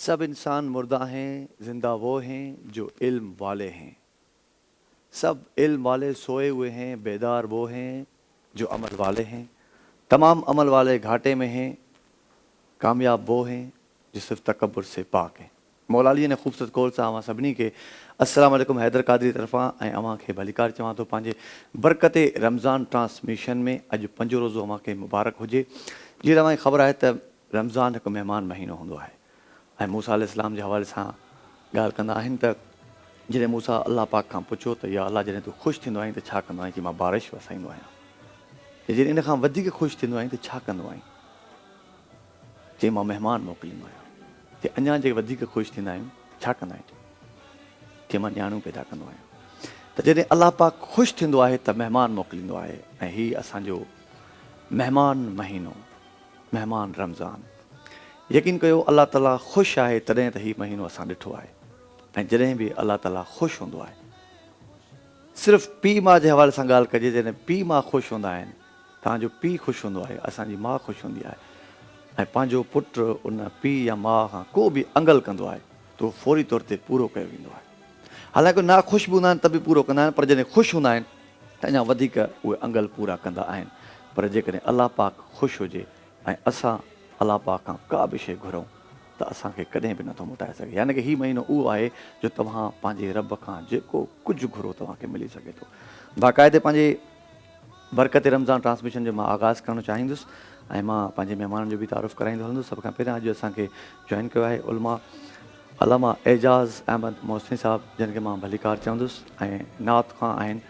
سب انسان مردہ ہیں، زندہ وہ ہیں جو علم والے ہیں۔ سب علم والے سوئے ہوئے ہیں، بیدار وہ ہیں جو عمل والے ہیں۔ تمام عمل والے گھاٹے میں ہیں، کامیاب وہ ہیں جو صرف تکبر سے پاک ہیں۔ مولا علی نے خوبصورت قول سا اواں سبنی کے السلام علیکم حیدر قادری طرفاں ऐं अवां खे भलीकार चवां थो पंहिंजे बरकत रमज़ान ट्रांसमिशन में। अॼु पंजो रोज़ो अवां खे मुबारक हुजे। जीअं तव्हांखे ख़बर आहे त रमज़ान हिकु महिमान महीनो हूंदो आहे ऐं मूसा अलैहिस्सलाम जे हवाले सां ॻाल्हि कंदा आहिनि त जॾहिं मूसा अलाह पाक खां पुछो त या अलाह जॾहिं तूं ख़ुशि थींदो आहीं त छा कंदो आहीं, कि मां बारिश वसाईंदो आहियां। जॾहिं इन खां वधीक ख़ुशि थींदो आहीं त छा कंदो आहीं, चई मां महिमान मोकिलींदो आहियां। जे अञा जे वधीक ख़ुशि थींदा आहियूं छा कंदा आहियूं, कि मां न्याणियूं पैदा कंदो आहियां। त जॾहिं अलाह पाक ख़ुशि थींदो आहे त महिमान मोकिलींदो आहे ऐं हीउ असांजो महिमान महीनो, महिमान रमज़ान। यकीन कयो अलाह ताला ख़ुशि आहे तॾहिं त हीउ महीनो असां ॾिठो आहे। ऐं जॾहिं बि अलाह ताला ख़ुशि हूंदो आहे, सिर्फ़ु पीउ माउ जे हवाले सां ॻाल्हि कजे, जॾहिं पीउ माउ ख़ुशि हूंदा आहिनि, तव्हांजो पीउ ख़ुशि हूंदो आहे, असांजी माउ ख़ुशि हूंदी आहे ऐं पंहिंजो पुटु उन पीउ या माउ खां को बि अंगल कंदो आहे त उहो फौरी तौर ते पूरो कयो वेंदो आहे। हालांकि नाख़ुशि बि हूंदा आहिनि त बि पूरो कंदा आहिनि, पर जॾहिं ख़ुशि हूंदा आहिनि त अञा वधीक उहे अंगल पूरा कंदा आहिनि। पर जेकॾहिं अलाह पाक ख़ुशि हुजे ऐं असां अलाह पाक खां का बि शइ घुरूं त असांखे कॾहिं बि नथो मोटाए सघे। यानी कि हीउ महीनो उहो आहे जो तव्हां पंहिंजे रब खां जेको कुझु घुरो तव्हांखे मिली सघे थो। बाक़ाइदे पंहिंजे बरकत रमज़ान ट्रांसमिशन जो मां आगाज़ करणु चाहींदुसि ऐं मां पंहिंजे महिमाननि जो बि तारुफ़ कराईंदो हलंदुसि। सभ खां पहिरियां अॼु असांखे जॉइन कयो आहे उलमा अलामा एजाज़ अहमद मोहसिनी साहिबु, जिन खे मां भलीकार चवंदुसि, ऐं नात खां आहिनि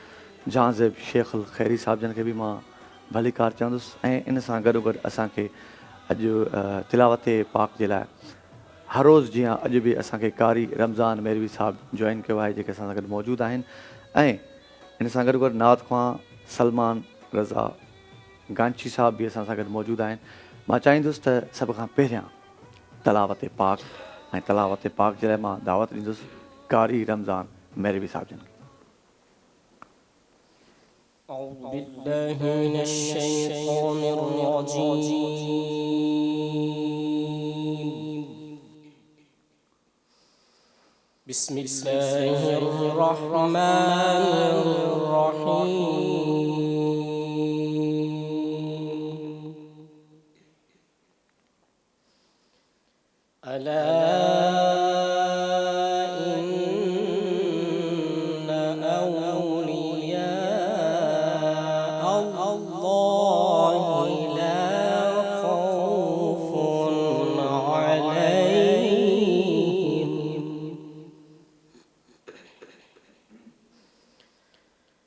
जहाज़िब शेख अल खैरी साहिबु, जिन खे बि मां भलीकार चवंदुसि। ऐं इन सां गॾोगॾु असांखे अॼु तिलावत पाक जे लाइ हर रोज़ु जीअं अॼु बि असांखे कारी रमज़ान मेरवी साहिबु जॉइन कयो आहे, जेके असां सां गॾु मौजूदु आहिनि। ऐं इन सां गॾु गॾु नात खां सलमान रज़ा गांची साहिबु बि असां सां गॾु मौजूदु आहिनि। मां चाहींदुसि त सभ खां पहिरियां तलावत पाक ऐं तलावत पाक जे लाइ मां दावत ॾींदुसि कारी रमज़ान मेरवी साहिब जन खे। أعوذ بالله من الشيطان الرجيم. بسم الله الرحمن الرحيم. ألا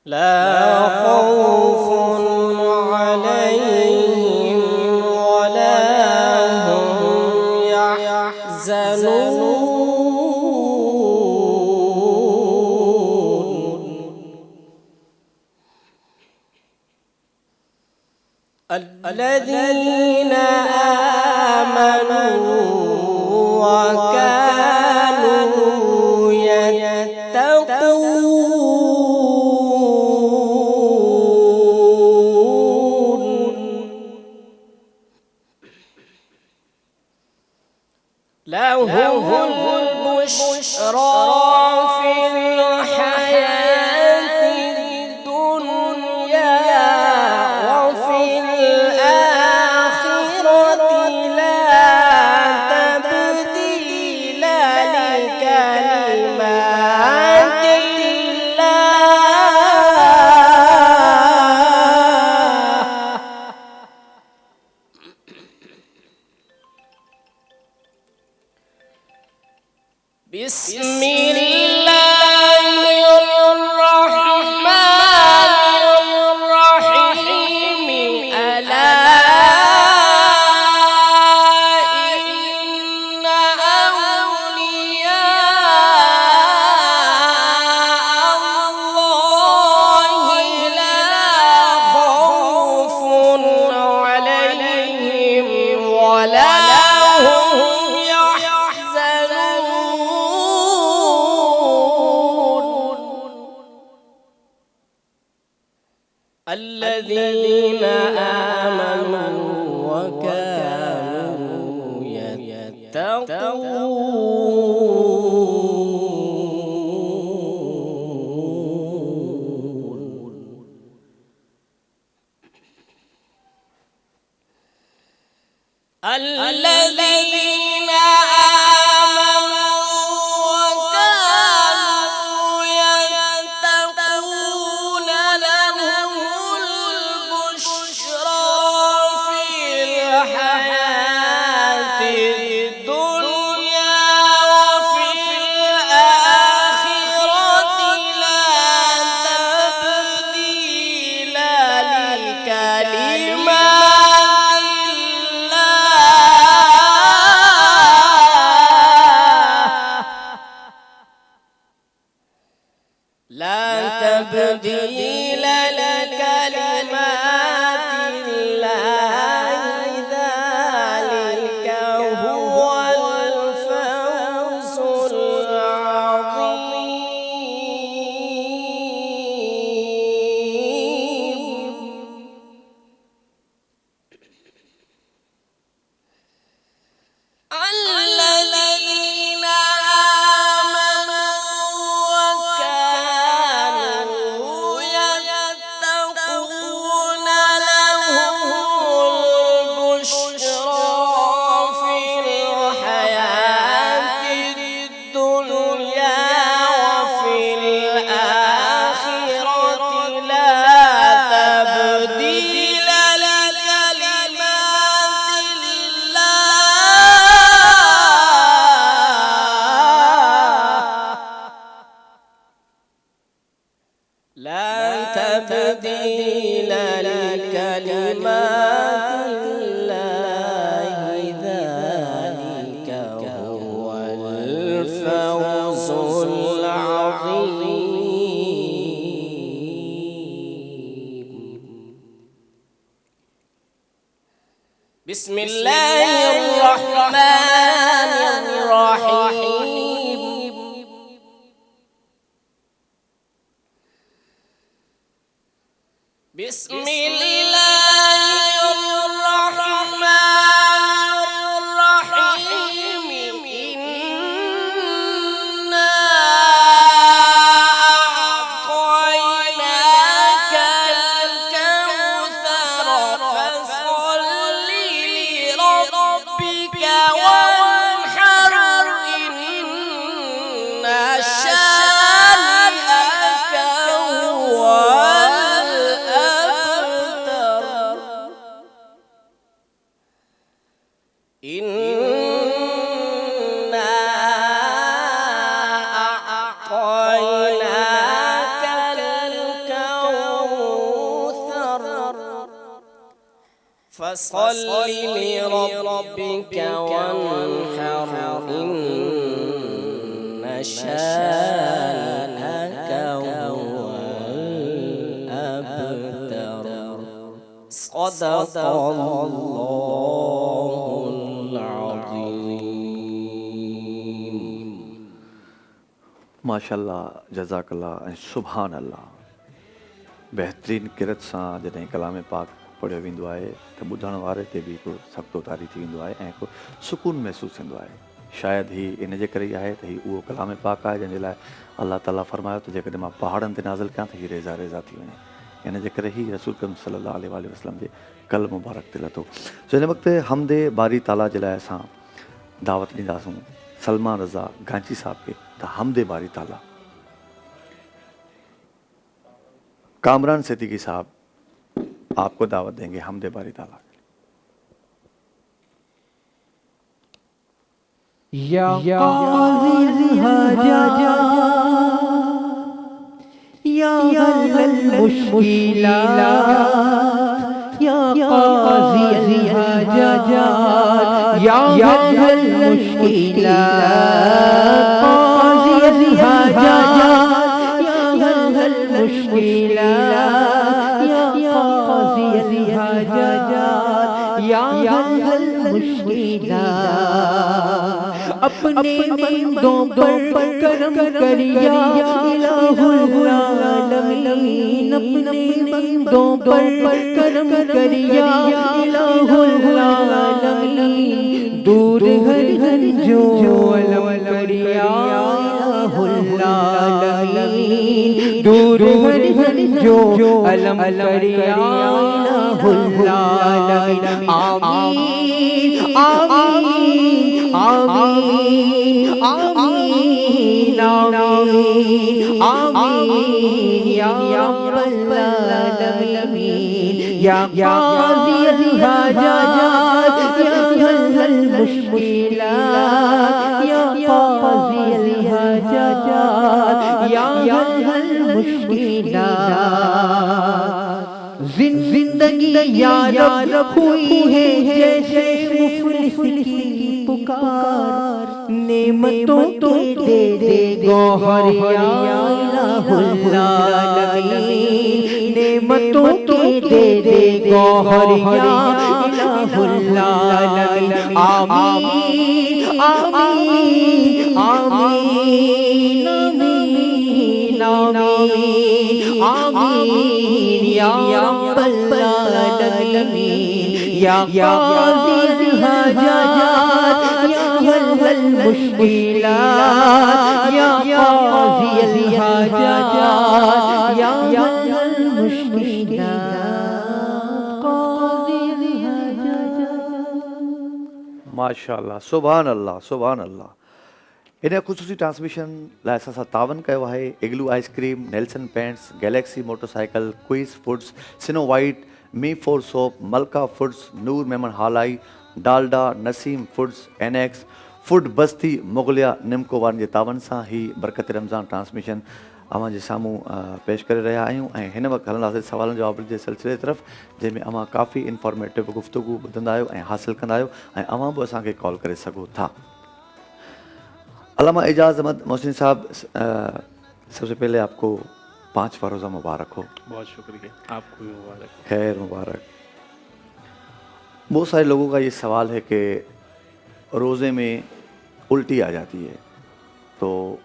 لا خوف عليهم ولا هم يحزنون. الذين آمنوا وكانوا يتقون. لهم البشرى في الحياة الدنيا وفي الآخرة لا تبديل لكلمات بسم الله الرحمن الرحيم. ألا إن أولياء الله لا خوف عليهم ولا هم الذين آمنوا وكانوا يتقون. الذين آمنوا وكانوا يتقون لهم البشرى في الحياة الدنيا وفي الآخرة لا تبديل لكلمات لا تبديل لكلمات الله ذلك هو الفوز العظيم. الذين آمنوا وكانوا يتقون لهم البشرى في الحياة الدنيا وفي الآخرة لا تبديل لكلمات الله لا تبديل لكلمات الله ذلك هو الفوز العظيم. بسم الله الرحمن الرحيم. بسم الله الرحمن الرحيم. إنا أعطيناك الكوثر فصل لربك وانحر إن شانئك هو الأبتر. إنا أعطيناك الكوثر فصل لربك وانحر إن شانئك هو الأبتر. صدق الله العظيم. माशाल्लाह, जज़ाकल्लाह ऐं सुभान अल्लाह। बहितरीन किरत सां जॾहिं कलाम पाक पढ़ियो वेंदो आहे त ॿुधण वारे ते बि हिकु सख़्तो तारी थी वेंदो आहे ऐं हिकु सुकून महसूसु थींदो आहे। शायदि ही इन जे करे ई आहे त ही उहो कलाम पाक आहे जंहिंजे लाइ अलाह ताला फरमायो त जेकॾहिं मां पहाड़नि ते नाज़िल कयां त हीअ रेज़ा रेज़ा थी वञे। इन जे करे ई रसूल करीम सल्लल्लाहु अलैहि वसल्लम जे कल मुबारक ते लथो। सो हिन वक़्तु हमदे बारी ताला जे लाइ असां दावत ॾींदासूं सलमान रज़ा गांची साहब खे त हमदे बारी ताला। कामरान सिद्दीकी साहब आपको दावत देंगे हमदे बारी ताला। या काज़ी हाजा या हल मुश्किलात या काज़ी हाजा या हल मुश्किलात काज़ी हाजा या हल मुश्किलात या काज़ी हाजा या हल मुश्किलात اپنے بندوں پر کرم کر یا الہ العالمین، اپنے بندوں پر کرم کر یا الہ العالمین، دور ہر جو علم کر یا الہ العالمین، دور ہر جو علم کر یا الہ العالمین، آمین آمین آمین آمین آمین آمین یا رب العالمین، یا قاضی الحاجات یا حل المشکلات، یا قاضی الحاجات یا حل المشکلات، زندگی یا رب ہوئی ہے جیسے مفلس کی پکار، نعمتوں کے دے دے گوہر یا الہ العالمین، نعمتوں کے دے دے گوہر یا الہ العالمین، آمین آمین آمین آمین آمین یا رب العالمین، یا قاضی الحاجات یا حل المشکلات، یا قاضی الحاجات یا حل المشکلات، قاضی الحاجات۔ माशाअल्लाह, सुभान अल्लाह, सुभान अल्लाह। इन ख़ुसूसी ट्रांसमिशन लाइ असां सां तावन कयो आहे Igloo ice cream, Nelson paints, Galaxy motorcycle, Quice foods, Snow white, me four soap, Malka foods, Noor Memon Halai, Dalda, Naseem foods, Annex food Basti, Mughlia निमको वारनि जे तावन सां ही बरकत रमज़ान ट्रांसमिशन अवां जे साम्हूं पेश करे रहिया आहियूं। ऐं हिन वक़्तु हलंदासीं सवालनि जवाबनि जे सिलसिले तरफ़, जंहिंमें अवां काफ़ी इंफॉर्मेटिव गुफ़्तगू ॿुधंदा आहियो ऐं हासिलु कंदा आहियो, ऐं अवां बि असांखे कॉल करे सघो था। अल्लामा एजाज़ अहमद मोहसिन साहब, सबसे पहले आपको 5वां रोज़ा मुबारक हो। बहुत शुक्रिया, आपको भी मुबारक। खैर मुबारक। बहुत सारे लोगों का ये सवाल है कि रोज़े में उल्टी आ जाती है, तो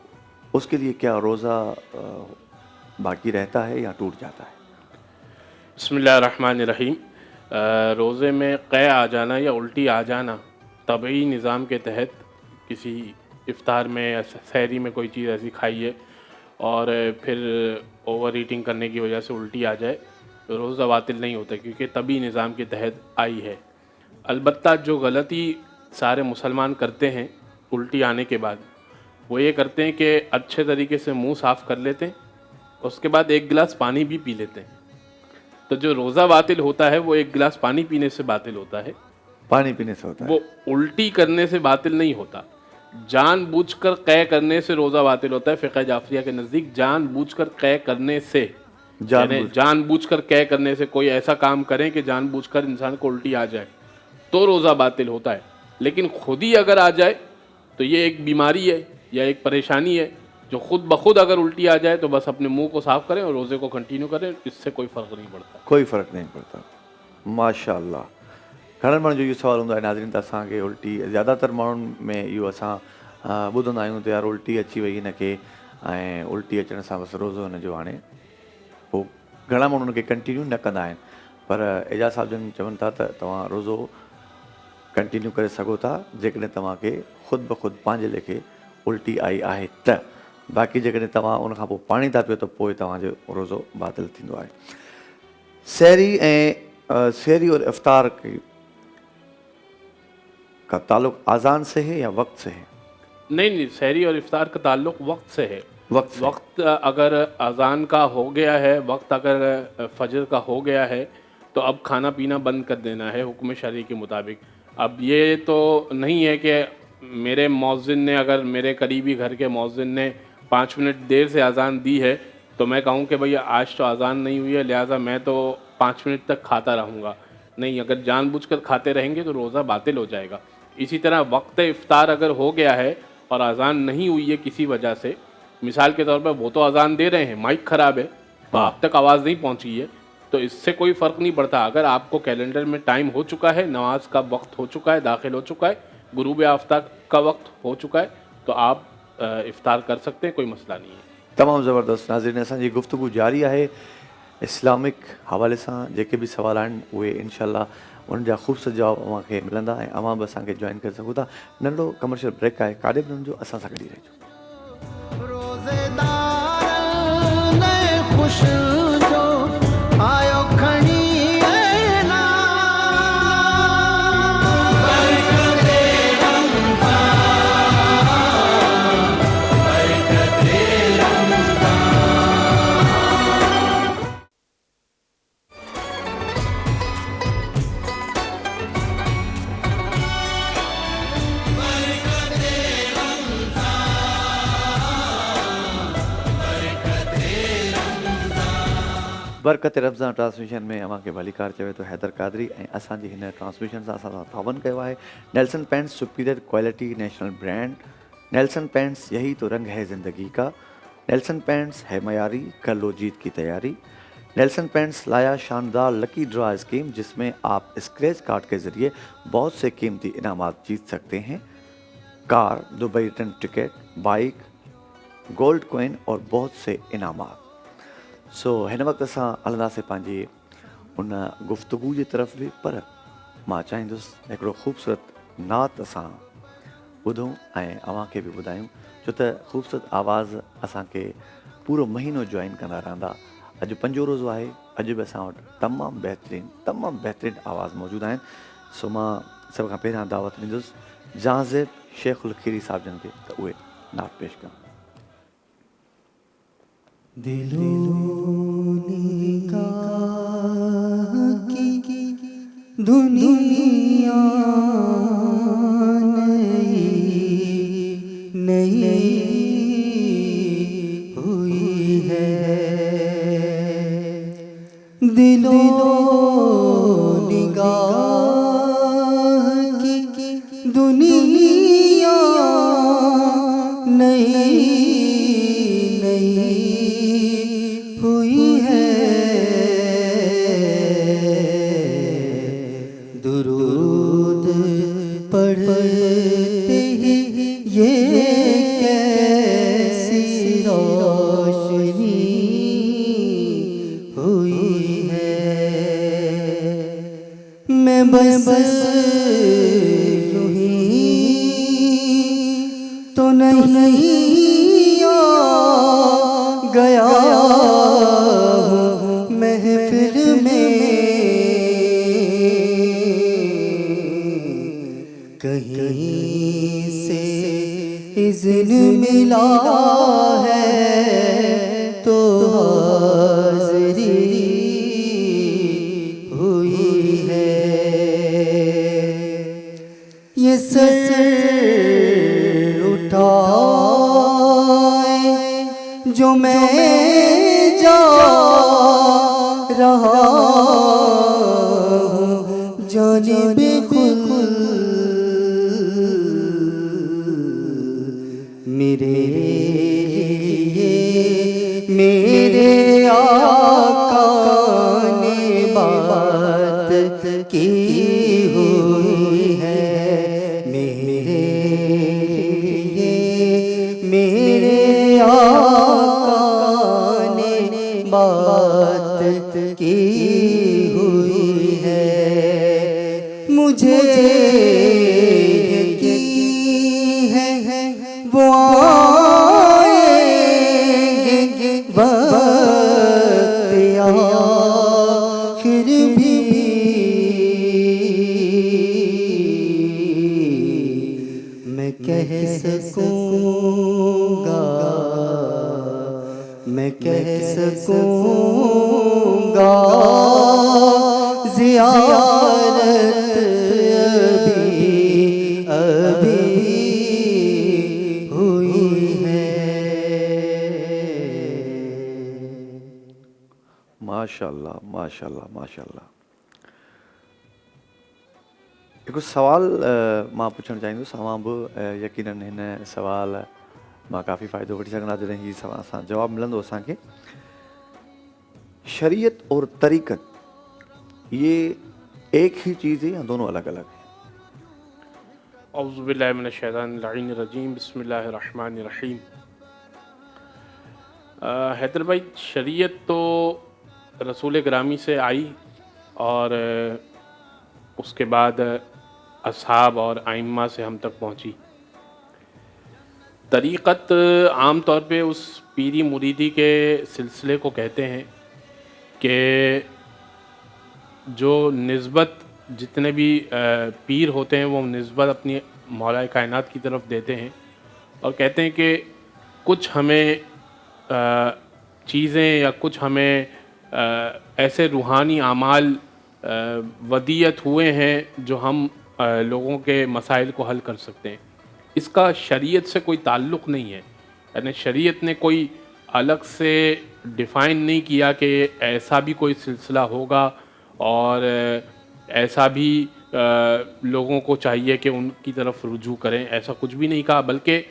उसके लिए क्या रोज़ा बाकी रहता है या टूट जाता है? बिस्मिल्लाहिर्रहमानिर्रहीम। रोज़े में क़ै आ जाना या उल्टी आ जाना तबई निज़ाम के तहत, किसी इफ्तार में या सहरी में कोई चीज़ ऐसी खाई है और फिर ओवर ईटिंग करने की वजह से उल्टी आ जाए, तो रोज़ा बातिल नहीं होता, क्योंकि तभी निज़ाम के तहत आई है। अलबत्ता जो गलती सारे मुसलमान करते हैं उल्टी आने के बाद, वो ये करते हैं कि अच्छे तरीके से मुंह साफ़ कर लेते हैं, उसके बाद एक गिलास पानी भी पी लेते हैं। तो जो रोज़ा बातिल होता है वो एक गिलास पानी पीने से बातिल होता है, पानी पीने से होता है। वो उल्टी करने से बातिल नहीं होता। जानबूझकर क़ै करने से रोज़ा बातिल होता है। फ़िक़्ह जाफ़रिया के नज़दीक जानबूझकर क़ै करने से, जानबूझकर क़ै करने से, कोई ऐसा काम करें कि जानबूझकर इंसान को उल्टी आ जाए, तो रोज़ा बातिल होता है। लेकिन खुद ही अगर आ जाए तो ये एक बीमारी है या एक परेशानी है, जो खुद ब खुद अगर उल्टी आ जाए तो बस अपने मुंह को साफ़ करें और रोज़े को कंटिन्यू करें, इससे कोई फ़र्क नहीं पड़ता। कोई फ़र्क नहीं पड़ता। माशाअल्लाह। घणनि माण्हुनि जो इहो सुवालु हूंदो आहे नाज़रीन, त असांखे उल्टी, ज़्यादातर माण्हुनि में इहो असां ॿुधंदा आहियूं त यार उल्टी अची वई हिनखे, ऐं उल्टी अचण सां बसि रोज़ो हिनजो हाणे, पोइ घणा माण्हू हुनखे कंटिन्यू न कंदा आहिनि। पर एजाज़ साहिब जन चवनि था त तव्हां रोज़ो कंटिन्यू करे सघो था जेकॾहिं तव्हांखे ख़ुदि ब ख़ुदि पंहिंजे लेखे उल्टी आई आहे त। बाक़ी जेकॾहिं तव्हां उनखां पोइ पाणी था पियो त पोइ तव्हांजो रोज़ो बातिल थींदो आहे। सहरी और इफ्तार का ताल्लुक़ आज़ान से है या वक्त से है? नहीं, सहरी और इफ्तार का ताल्लुक़ वक्त से है। वक्त अगर अज़ान का हो गया है, वक्त अगर फजर का हो गया है, तो अब खाना पीना बंद कर देना है हुक्म शरई के मुताबिक। अब ये तो नहीं है कि मेरे मौज़िन ने, अगर मेरे करीबी घर के मौज़िन ने 5 मिनट देर से अज़ान दी है तो मैं कहूँ कि भैया आज तो अज़ान नहीं हुई है, लिहाजा मैं तो 5 मिनट तक खाता रहूँगा। नहीं, अगर जानबूझकर खाते रहेंगे तो रोज़ा बातिल हो जाएगा। इसी तरह वक्त इफ्तार अगर हो गया है और अज़ान नहीं हुई है किसी वजह से, मिसाल के तौर पर वो तो अज़ान दे रहे हैं, माइक ख़राब है तो आप तक आवाज़ नहीं पहुँची है, तो इससे कोई फ़र्क नहीं पड़ता। अगर आपको कैलेंडर में टाइम हो चुका है, नमाज का वक्त हो चुका है, दाखिल हो चुका है, गुरूब आफ्ताब का वक्त हो चुका है, तो आप इफ्तार कर सकते हैं, कोई मसला नहीं है। तमामु ज़बरदस्त। नाज़रीन, असांजी गुफ़्तगू जारी आहे इस्लामिक हवाले सां। जेके बि सवाल आहिनि उहे इंशाअल्लाह उन्हनि जा ख़ूबसूरत जवाब अव्हांखे मिलंदा ऐं अव्हां बि असांखे जॉइन करे सघो था। नंढो कमर्शियल ब्रेक आहे, काॾे बि वञिजो, असां सां गॾु ई रहिजो। रोज़ेदार नए खुश जो आयो खणी ऐना बरकते रमज़ान बरकते रमज़ान। बरकत रमज़ान ट्रांसमिशन में अव्हांखे भलीकार चवे थो हैदर कादरी ऐं असांजी हिन ट्रांसमिशन सां असां सां तावन कयो आहे Nelson paints, superior quality, national brand. Nelson paints, यही तो रंग है ज़िंदगी का। नेल्सन पेंट्स है मयारी, कर लो जीत की तैयारी। नेल्सन पेंट्स लाया शानदार लकी ड्रॉ स्कीम, जिसमें आप स्क्रैच कार्ड के ज़रिए बहुत से कीमती इनामात जीत सकते हैं। Car, Dubai return ticket, bike, gold coin और बहुत से इनामात। सो हिन वक़्तु असां हलंदासीं पंहिंजी उन गुफ़्तगू जी तरफ़ बि, पर मां चाहींदुसि हिकिड़ो ख़ूबसूरत नात असां ॿुधूं ऐं अव्हांखे बि ॿुधायूं, छो त ख़ूबसूरत आवाज़ असांखे पूरो महीनो जॉइन कंदा रहंदा। अॼु पंजो रोज़ो आहे, अॼु बि असां वटि तमामु बहितरीनु आवाज़ मौजूदु आहिनि। सो मां सभ खां पहिरियां दावत ॾींदुसि जाज़िब शेखुल खीरी साहिब जन खे त उहे नात पेश कनि। दिलों निगाह की दुनिया नई हुई है। दिलों निगाह की दुनिया नई हुई है। दुरूद पढ़ते ही ये कैसी रोशनी हुई है। मैं बस यूं ही तो नहीं गया महफिल में, कहीं से इज़्न मिला है तो हाज़री हुई है। ये सर उठाए जो मैं जा रहा हूँ जानिबे खुद, मेरे लिए मेरे आका ने बात की हुई है। मेरे लिए मेरे आका ने बात की हुई है। मुझे यकीन है वो आएंगे वक्त आखिर भी, मैं कह सकूँगा, मैं कह सकूँगा ज़ियारत अभी हुई है। माशाअल्लाह माशाअल्लाह माशाअल्लाह। हिकु सवाल मां पुछणु चाहींदुसि, अव्हां बि यकीनन हिन सवाल मां काफ़ी फ़ाइदो वठी सघंदा जॾहिं हीअ सवाल सां जवाबु मिलंदो असांखे। शरीयत और तरीक़त ये एक ही चीज़ है या दोनों अलग अलग हैं? اعوذ باللہ من الشیطان اللعین الرجیم، بسم اللہ الرحمن الرحیم۔ حیدر بھائی، شریعت تو رسول گرامی سے آئی اور اس کے بعد اصحاب اور ائمہ سے ہم تک پہنچی۔ طریقت عام طور پہ اس پیری مریدی کے سلسلے کو کہتے ہیں کہ جو نسبت جتنے بھی پیر ہوتے ہیں وہ نسبت اپنی مولا کائنات کی طرف دیتے ہیں اور کہتے ہیں کہ کچھ ہمیں چیزیں یا کچھ ہمیں ایسے روحانی اعمال ودیت ہوئے ہیں جو ہم لوگوں کے مسائل کو حل کر سکتے ہیں۔ اس کا شریعت سے کوئی تعلق نہیں ہے، یعنی شریعت نے کوئی الگ سے ڈیفائن نہیں کیا کہ ایسا بھی کوئی سلسلہ ہوگا اور ایسا بھی لوگوں کو چاہیے کہ ان کی طرف رجوع کریں، ایسا کچھ بھی نہیں کہا، بلکہ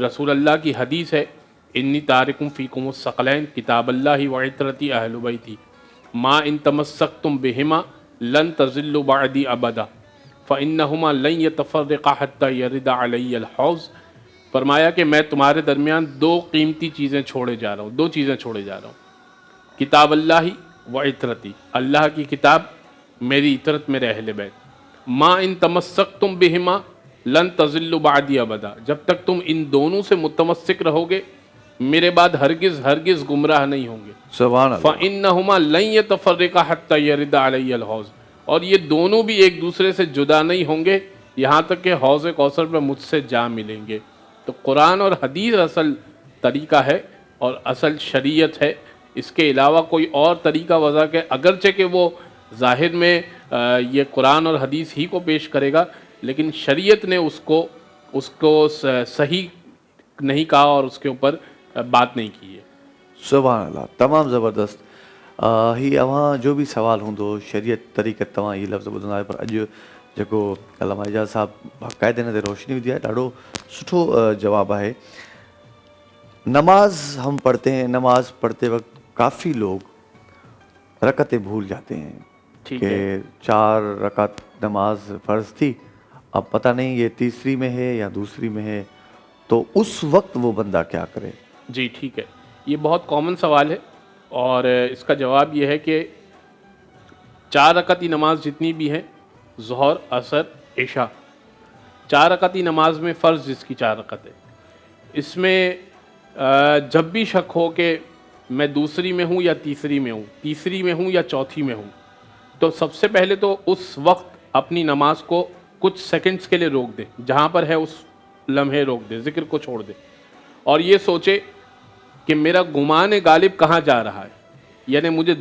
رسول اللہ کی حدیث ہے، انی تارکم فیکم الثقلین کتاب اللہ و عطرتی اہل بیتی ما ان تمسکتم بہما لن تضلوا بعدی ابدا فانہما لن یتفرقا حتی یرد علی الحوض۔ فرمایا کہ میں تمہارے درمیان دو قیمتی چیزیں چھوڑے جا رہا ہوں، دو چیزیں چھوڑے جا رہا ہوں، کتاب اللہ و عطرتی، اللہ کی کتاب، میری عطرت، میرے اہل بیت، ما ان تمسکتم بہما لن تضلوا بعدی ابدا، جب تک تم ان دونوں سے متمسک رہو گے میرے بعد ہرگز ہرگز گمراہ نہیں ہوں گے۔ سبحان اللہ۔ فَإِنَّهُمَا لَن يَتَفَرِّقَا حَتَّى يَرِدَ عَلَيَّ الْحَوْض، اور یہ دونوں بھی ایک دوسرے سے جدا نہیں ہوں گے یہاں تک کہ حوض کوثر پہ مجھ سے جا ملیں گے۔ تو قرآن اور حدیث اصل طریقہ ہے اور اصل شریعت ہے، اس کے علاوہ کوئی اور طریقہ وضع کے اگرچہ کہ وہ ظاہر میں یہ قرآن اور حدیث ہی کو پیش کرے گا، لیکن شریعت نے اس کو صحیح نہیں کہا اور اس کے اوپر بات نہیں کی ہے۔ سبحان اللہ، تمام زبردست۔ ہی اوہاں جو بھی سوال ہوندو شریعت طریقت تمام یہ لفظ ॿुधंदा आहियो، पर अॼु जेको अलामा एजाज़ साहब बाक़ाइदे हिन ते रोशनी विधी आहे, ॾाढो सुठो जवाब आहे। नमाज हम पढ़ते हैं, नमाज पढ़ते वक्त काफ़ी लोग रकतें भूल जाते हैं कि 4 रकात नमाज फ़र्ज़ थी, अब पता नहीं ये तीसरी में है या दूसरी में है, तो उस वक्त वो बंदा क्या करे؟ جی ٹھیک ہے، یہ بہت کامن سوال ہے اور اس کا جواب یہ ہے کہ 4 رکعتی نماز جتنی بھی ہیں، ظہر، عصر، عشاء، 4 رکعتی نماز میں فرض جس کی 4 رکعت ہے، اس میں جب بھی شک ہو کہ میں دوسری میں ہوں یا تیسری میں ہوں، تیسری میں ہوں یا چوتھی میں ہوں، تو سب سے پہلے تو اس وقت اپنی نماز کو کچھ سیکنڈز کے لیے روک دے، جہاں پر ہے اس لمحے روک دے، ذکر کو چھوڑ دے اور یہ سوچے کہ میرا گمان غالب کہاں جا رہا ہے، یعنی مجھے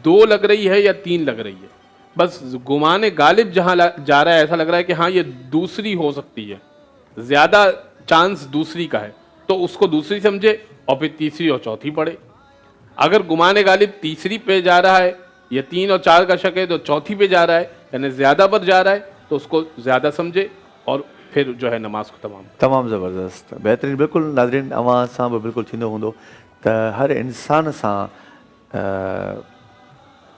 2 لگ رہی ہے یا 3 لگ رہی ہے، بس گمان غالب جہاں جا رہا ہے ایسا لگ رہا ہے کہ ہاں یہ دوسری ہو سکتی ہے، زیادہ چانس دوسری کا ہے، تو اس کو دوسری سمجھے اور پھر تیسری اور چوتھی پڑھے۔ اگر گمان غالب تیسری پہ جا رہا ہے یا 3 اور 4 کا شک ہے تو چوتھی پہ جا رہا ہے، یعنی زیادہ پر جا رہا ہے تو اس کو زیادہ سمجھے اور پھر جو ہے نماز کو تمام زبردست، بہترین۔ بالکل ناظرین، اوہاں ساں بھی بالکل تھیندو ہوندو त हर इंसान सां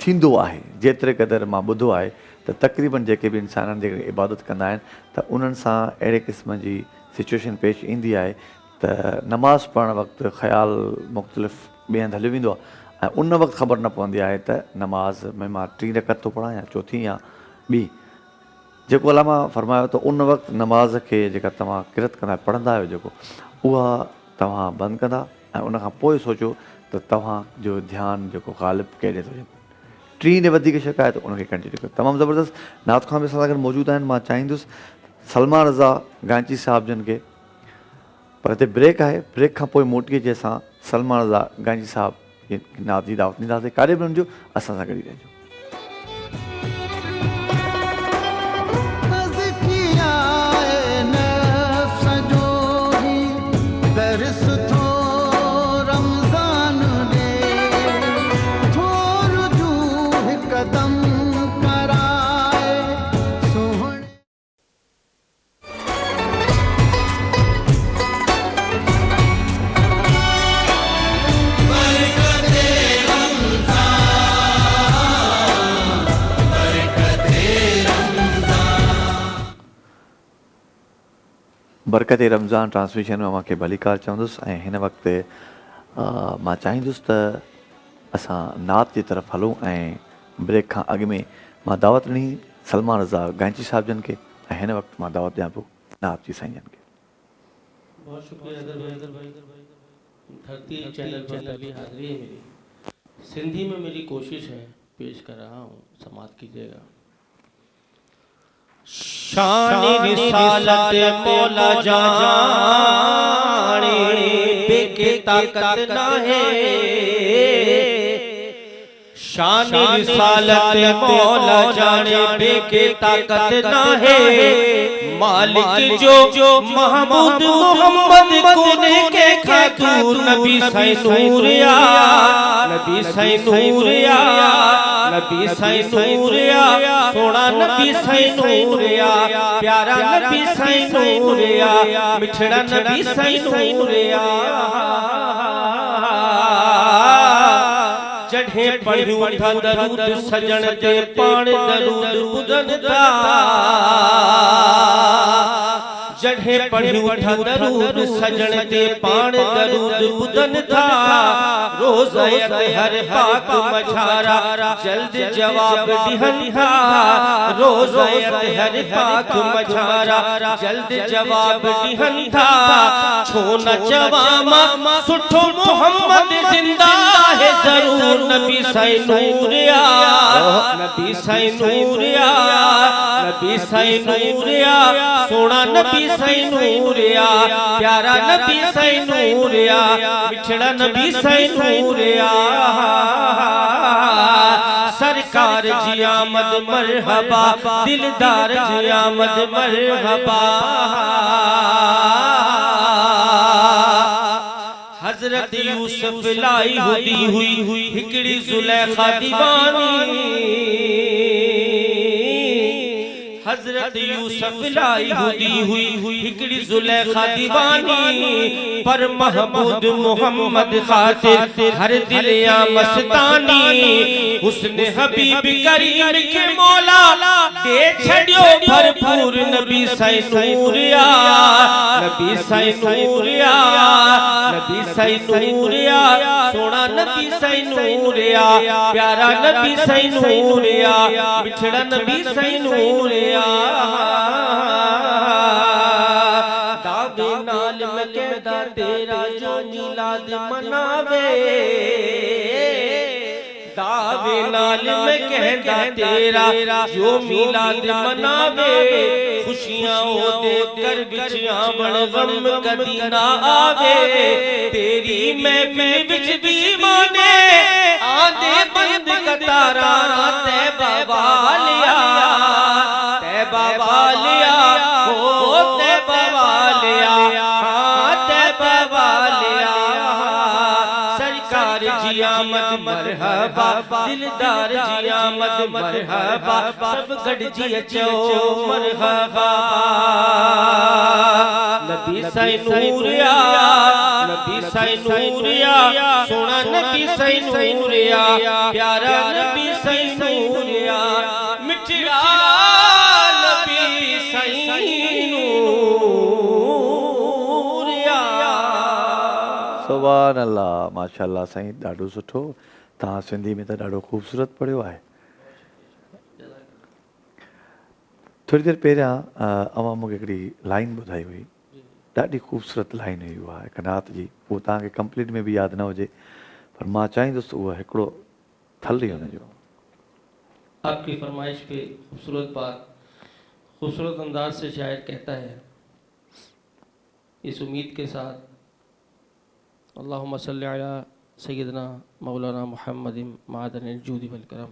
थींदो आहे। जेतिरे क़दुरु मां ॿुधो आहे त तक़रीबन जेके बि इंसाननि जेके इबादत कंदा आहिनि त उन्हनि सां अहिड़े क़िस्म जी सिचुएशन पेश ईंदी आहे त नमाज़ पढ़णु वक़्तु ख़्यालु मुख़्तलिफ़ ॿिए हंधि हली वेंदो आहे ऐं उन वक़्तु ख़बर न पवंदी आहे त नमाज़ में मां 3 रकत थो पढ़ां या चौथी या ॿी। जेको अलामा फरमायो त उन वक़्तु नमाज़ खे जेका तव्हां किरत कंदा पढ़ंदा आहियो जेको, उहा तव्हां बंदि कंदा ऐं उनखां पोइ सोचो त तव्हांजो ध्यानु जेको ग़ालिब कहिड़े थो थिए। 3 ॾे वधीक शक आहे त उनखे कंटिन्यू कयो। तमामु ज़बरदस्त। नात खां बि असां सां गॾु मौजूदु आहिनि। मां चाहींदुसि सलमान रज़ा गांची साहिब जन खे, पर हिते ब्रेक आहे, ब्रेक खां पोइ मोटी अचे असां सलमान रज़ा गांची साहिब नात जी दावत ॾींदासीं। काॾे बि वञिजो, असां सां गॾु ई रहिजो। बरकत रमज़ान ट्रांसमिशन में मूंखे भलीकार चवंदुसि ऐं हिन वक़्तु मां चाहींदुसि त असां नात जी तरफ़ हलूं ऐं ब्रेक खां अॻु में मां दावत ॾिनी सलमान रज़ा गांची साहिब जन के ऐं हिन वक़्तु मां दावत ॾियां पियो नात जी साईं जन के। बहुत शुक्रिया हैदर भाई। धरती चैनल पर पहली हाजिरी है मेरी। सिंधी में मेरी कोशिश है, पेश कर रहा हूँ, समाप्त कीजिएगा। शान रिसालत मौला जाने बेके ताकत ना है। शान रिसालत मौला जाने बेके ताकत ना है। मालिक जो महमूद मोहम्मद कोने के खातून नबी साईं नूरिया, नबी साईं नूरिया, नबी साईं नूरिया, सोना नबी साईं नूरिया, प्यारा नबी साईं नूरिया, मिठड़ा नबी साईं नूरिया। जॾहिं पढ़ियूं था दरूद सजण ते पाण दरूद ॿुधनि था। जॾहिं पढ़ियूं था दरूद सजण ते पाण दरूद ॿुधनि था। रोज़ हर पाक मझारा जल्द जवाब ॾियनि था। रोज़ हर पाक मझारा जल्द जवाब ॾियनि था। छो न चवां सुठो मोहम्मद ज़िंदा है ज़रूर। नबी साईं नूरिया, नबी साईं नूरिया, नबी साईं नूरिया, सोना नबी साईं नूरिया, प्यारा नबी साईं नूरिया, मिठड़ा नबी साईं नूरिया। सरकार जी आमद मरहबा, दिलदार जी आमद मरहबा। हजरत यूसुफ लाई हुई हिकड़ी जुलेखा दीवानी। हजरत यूसुफ लाई हुई हिकड़ी जुलेखा दीवानी। पर महमूद मोहम्मद खातिर हर दिल या मस्तानी। हुस्न हबीब करीम के मौला दे छड़ियो भरपूर। नबी साईं नूरिया, नबी साईं नूरिया, नबी साईं नूरिया, सोना नबी साईं नूरिया, प्यारा नबी साईं नूरिया, मिठड़ा नबी साईं नूरिया। दावे नाल मैं कहदा तेरा जो मिलाद मनावे। दावे नाल मैं कहदा तेरा जो मिलाद मनावे। खुशियां ओदे कर विच आवण गम कदी ना आवे। तेरी महफिल विच दीवाने आंदे बंद कतारा। तैबा वालिया, तैबा वालिया, हो तैबा वालिया, हाँ तैबा वालिया। सरकार जी आमद मरहबा, दिलदार जी आमद मरहबा। सब गढ़ जी अचो मरहबा। नबी साईं नूरिया, नबी साईं नूरिया, सोना नबी साईं नूरिया, प्यारा नबी साईं नूरिया, मिठड़ा नबी साईं नूरिया। सुभान अल्लाह, माशाअल्लाह साईं, ॾाढो सुठो। तव्हां सिंधी में त ॾाढो ख़ूबसूरत पढ़ियो आहे। थोड़ी देरि पहिरियां अवां मूंखे हिकिड़ी लाइन ॿुधाई हुई, ॾाढी ख़ूबसूरत लाइन हुई उहा हिकु नात जी। उहो तव्हांखे कंप्लीट में बि यादि न हुजे, पर मां चाहींदुसि उहा हिकिड़ो थल ई हुनजो। आपकी फरमाइश पे खूबसूरत बात, खूबसूरत अंदाज से शायर कहता है, इस उम्मीद के साथ, अल्लाहुम्मा सल्ली अला सय्यदना मौलाना मुहम्मदिन मादनिल जूदी वल करम।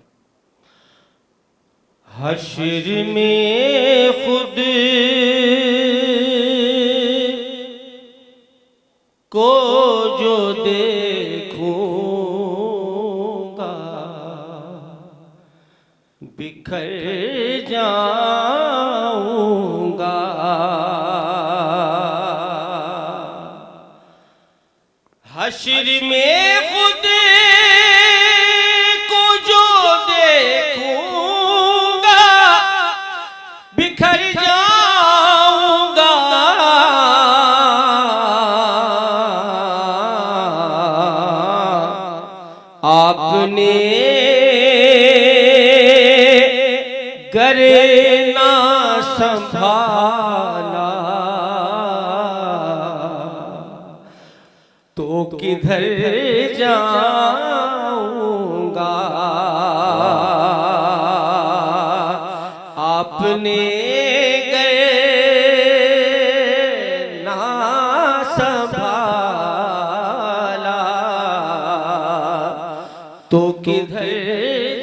हश्र में खुद को जो देखूंगा बिखर जाऊंगा। हश्र में खुद को जो देखूंगा बिखर जाऊंगा। نے گر نہ سنبھالا تو کدھر جاؤں گا، آپ نے گر نہ سنبھالا تو کدھر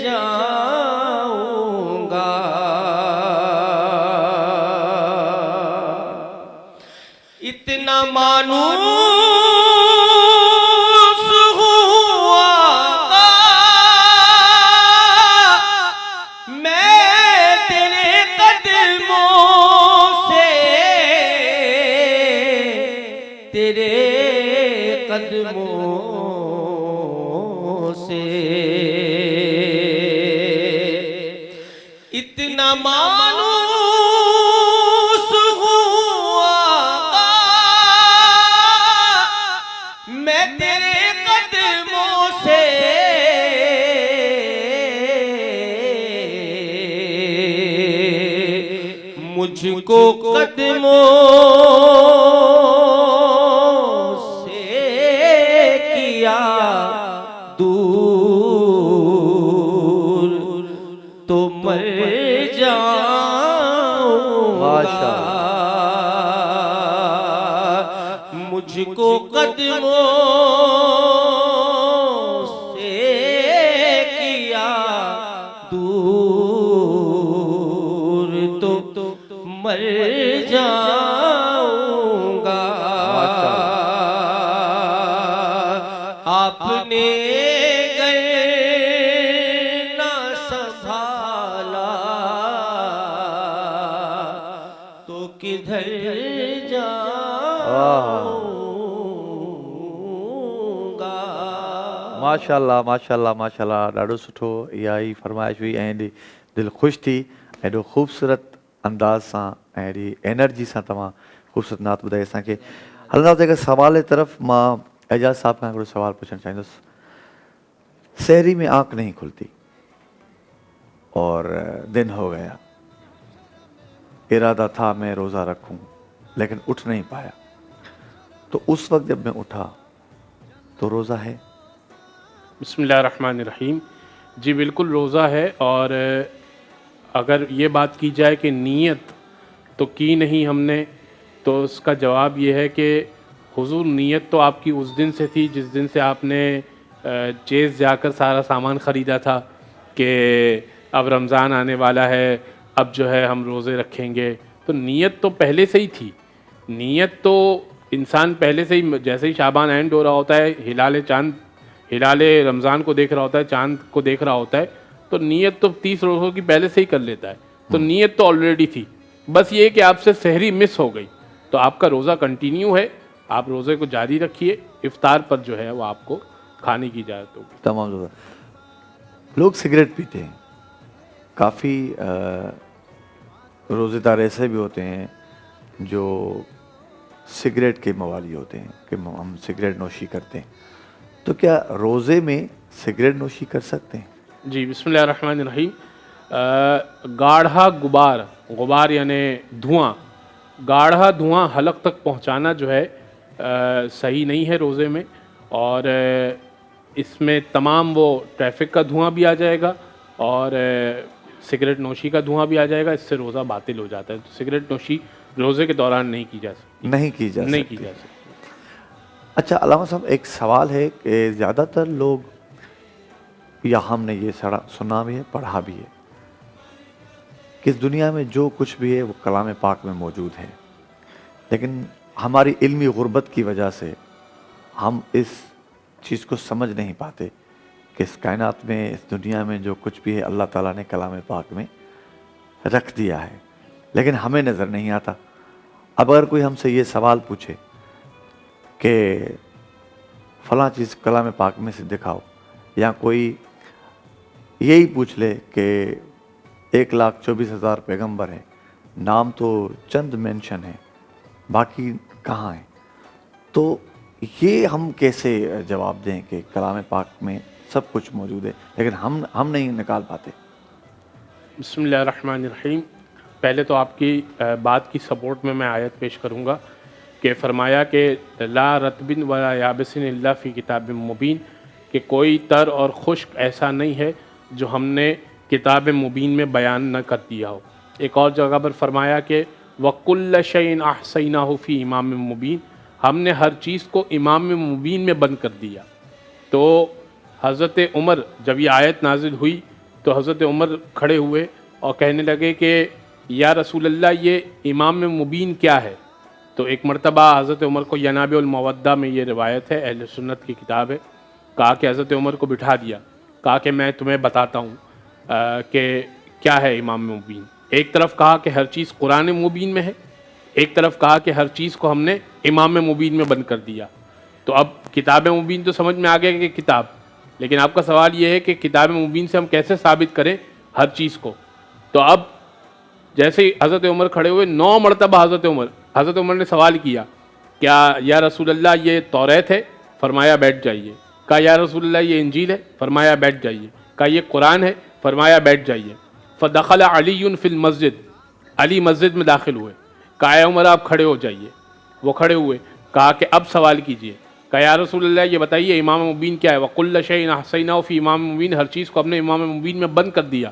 جاؤں گا۔ اتنا مانوس ہوا میں تیرے قدموں سے، تیرے قدموں سے، اتنا مانوس ہوا میں تیرے قدموں سے، مجھ کو قدموں سے کیا دور تو مر جاؤں گا، مجھ کو قدموں سے کیا دور تو مر جاؤں گا۔ آپ نے گر نہ سنبھالا تو کدھر جاؤں گا۔ माशाल्लाह माशाल्लाह माशाल्लाह ॾाढो सुठो इहा ई फरमाइश हुई ऐं एॾी दिलि ख़ुशि थी, एॾो ख़ूबसूरत अंदाज़ सां ऐं एॾी एनर्जी सां तव्हां ख़ूबसूरत नात ॿुधाई असांखे। हलंदासीं हिकु सवाल जी तरफ़। मां एजाज़ साहब खां हिकिड़ो सवाल पुछणु चाहींदुसि। सहरी में आँख नहीं खुलती और दिन हो गया, इरादा था मैं रोज़ा रखूं लेकिन उठ नहीं पाया, तो उस वक्त जब मैं उठा तो रोज़ा है? बिस्मिल्लाहिर्रहमानिर्रहीम। जी बिल्कुल रोज़ा है। और अगर ये बात की जाए कि नीयत तो की नहीं हमने, तो उसका जवाब ये है कि हुजूर नीयत तो आपकी उस दिन से थी जिस दिन से आपने चेज़ जाकर सारा सामान ख़रीदा था कि अब रमज़ान आने वाला है, अब जो है हम रोज़े रखेंगे। तो नीयत तो पहले से ही थी। नीयत तो इंसान पहले से ही, जैसे ही शाबान एंड हो रहा होता है, हिलाल रमज़ान को देख रहा होता है, चाँद को देख रहा होता है, तो नीयत तो 30 रोज़ों की पहले से ही कर लेता है। तो नीयत तो ऑलरेडी थी, बस ये कि आपसे सहरी मिस हो गई तो आपका रोज़ा कंटिन्यू है, आप रोज़े को जारी रखिए। इफ्तार पर जो है वो आपको खाने की इजाज़त होगी। तमाम लोग सिगरेट पीते हैं, काफ़ी रोज़ेदार ऐसे भी होते हैं जो सिगरेट के मवाली होते हैं कि हम सिगरेट नोशी करते हैं, तो क्या रोज़े में सिगरेट नोशी कर सकते हैं? जी बिस्मिल्लाहिर्रहमानिर्रहीम। गाढ़ा गुबार यानी धुआं, गाढ़ा धुआं हलक तक पहुंचाना जो है सही नहीं है रोज़े में। और इसमें तमाम वो ट्रैफिक का धुआं भी आ जाएगा और सिगरेट नोशी का धुआं भी आ जाएगा, इससे रोज़ा बातिल हो जाता है। तो सिगरेट नोशी रोज़े के दौरान नहीं की जा सकती। नहीं की जा सकती। अच्छा अल्लामा साहब, एक सवाल है कि ज़्यादातर लोग, या हमने ये सुना भी है, पढ़ा भी है कि इस दुनिया में जो कुछ भी है वो कलाम पाक में मौजूद है, लेकिन हमारी इल्मी गुर्बत की वजह से हम इस चीज़ को समझ नहीं पाते कि इस कायनात में, इस दुनिया में जो कुछ भी है अल्लाह ताला ने कलाम पाक में रख दिया है, लेकिन हमें नज़र नहीं आता। अब अगर कोई हमसे ये सवाल पूछे कि फ़लाँ चीज़ कलाम पाक में से दिखाओ, या कोई यही पूछ ले कि 1,24,000 पैगंबर हैं, नाम तो चंद मेंशन है, बाकी कहाँ हैं, तो ये हम कैसे जवाब दें कि कलाम पाक में سب کچھ موجود ہے، لیکن ہم نہیں نکال پاتے۔ بسم اللہ الرحمن الرحیم۔ پہلے تو آپ کی بات کی سپورٹ میں آیت پیش کروں گا کہ فرمایا کہ لا رطب ولا یابس الا فی کتاب مبین، کہ کوئی تر اور خشک ایسا نہیں ہے جو ہم نے کتاب مبین میں بیان نہ کر دیا ہو۔ ایک اور جگہ پر فرمایا کہ وَكُلَّ شَيْءٍ أَحْصَيْنَاهُ فِي امام مبین، ہم نے ہر چیز کو امام مبین میں بند کر دیا۔ تو حضرت عمر جب یہ آیت نازل ہوئی تو حضرت عمر کھڑے ہوئے اور کہنے لگے کہ یا رسول اللہ یہ امام مبین کیا ہے؟ تو ایک مرتبہ حضرت عمر کو ینابع المودہ میں یہ روایت ہے، اہل سنت کی کتاب ہے، کہا کہ حضرت عمر کو بٹھا دیا، کہا کہ میں تمہیں بتاتا ہوں کہ کیا ہے امام مبین۔ ایک طرف کہا کہ ہر چیز قرآن مبین میں ہے، ایک طرف کہا کہ ہر چیز کو ہم نے امام مبین میں بند کر دیا۔ تو اب کتاب مبین تو سمجھ میں آ گیا کہ کتاب، لیکن آپ کا سوال یہ ہے کہ کتاب مبین سے ہم کیسے ثابت کریں ہر چیز کو؟ تو اب جیسے حضرت عمر کھڑے ہوئے 9 مرتبہ حضرت عمر نے سوال کیا، کیا یا رسول اللہ یہ توریت ہے؟ فرمایا بیٹھ جائیے۔ کہا یا رسول اللہ یہ انجیل ہے؟ فرمایا بیٹھ جائیے۔ کہا یہ قرآن ہے؟ فرمایا بیٹھ جائیے۔ فدخل علی فی المسجد، علی مسجد میں داخل ہوئے۔ کہا اے عمر آپ کھڑے ہو جائیے، وہ کھڑے ہوئے۔ کہا کہ اب سوال کیجئے۔ کہا یا رسول اللہ یہ بتائیے امام مبین کیا ہے؟ وَكُلَّ شَيْءٍ أَحْصَيْنَاهُ فِي امام مبین، ہر چیز کو ہم نے امام مبین میں بند کر دیا۔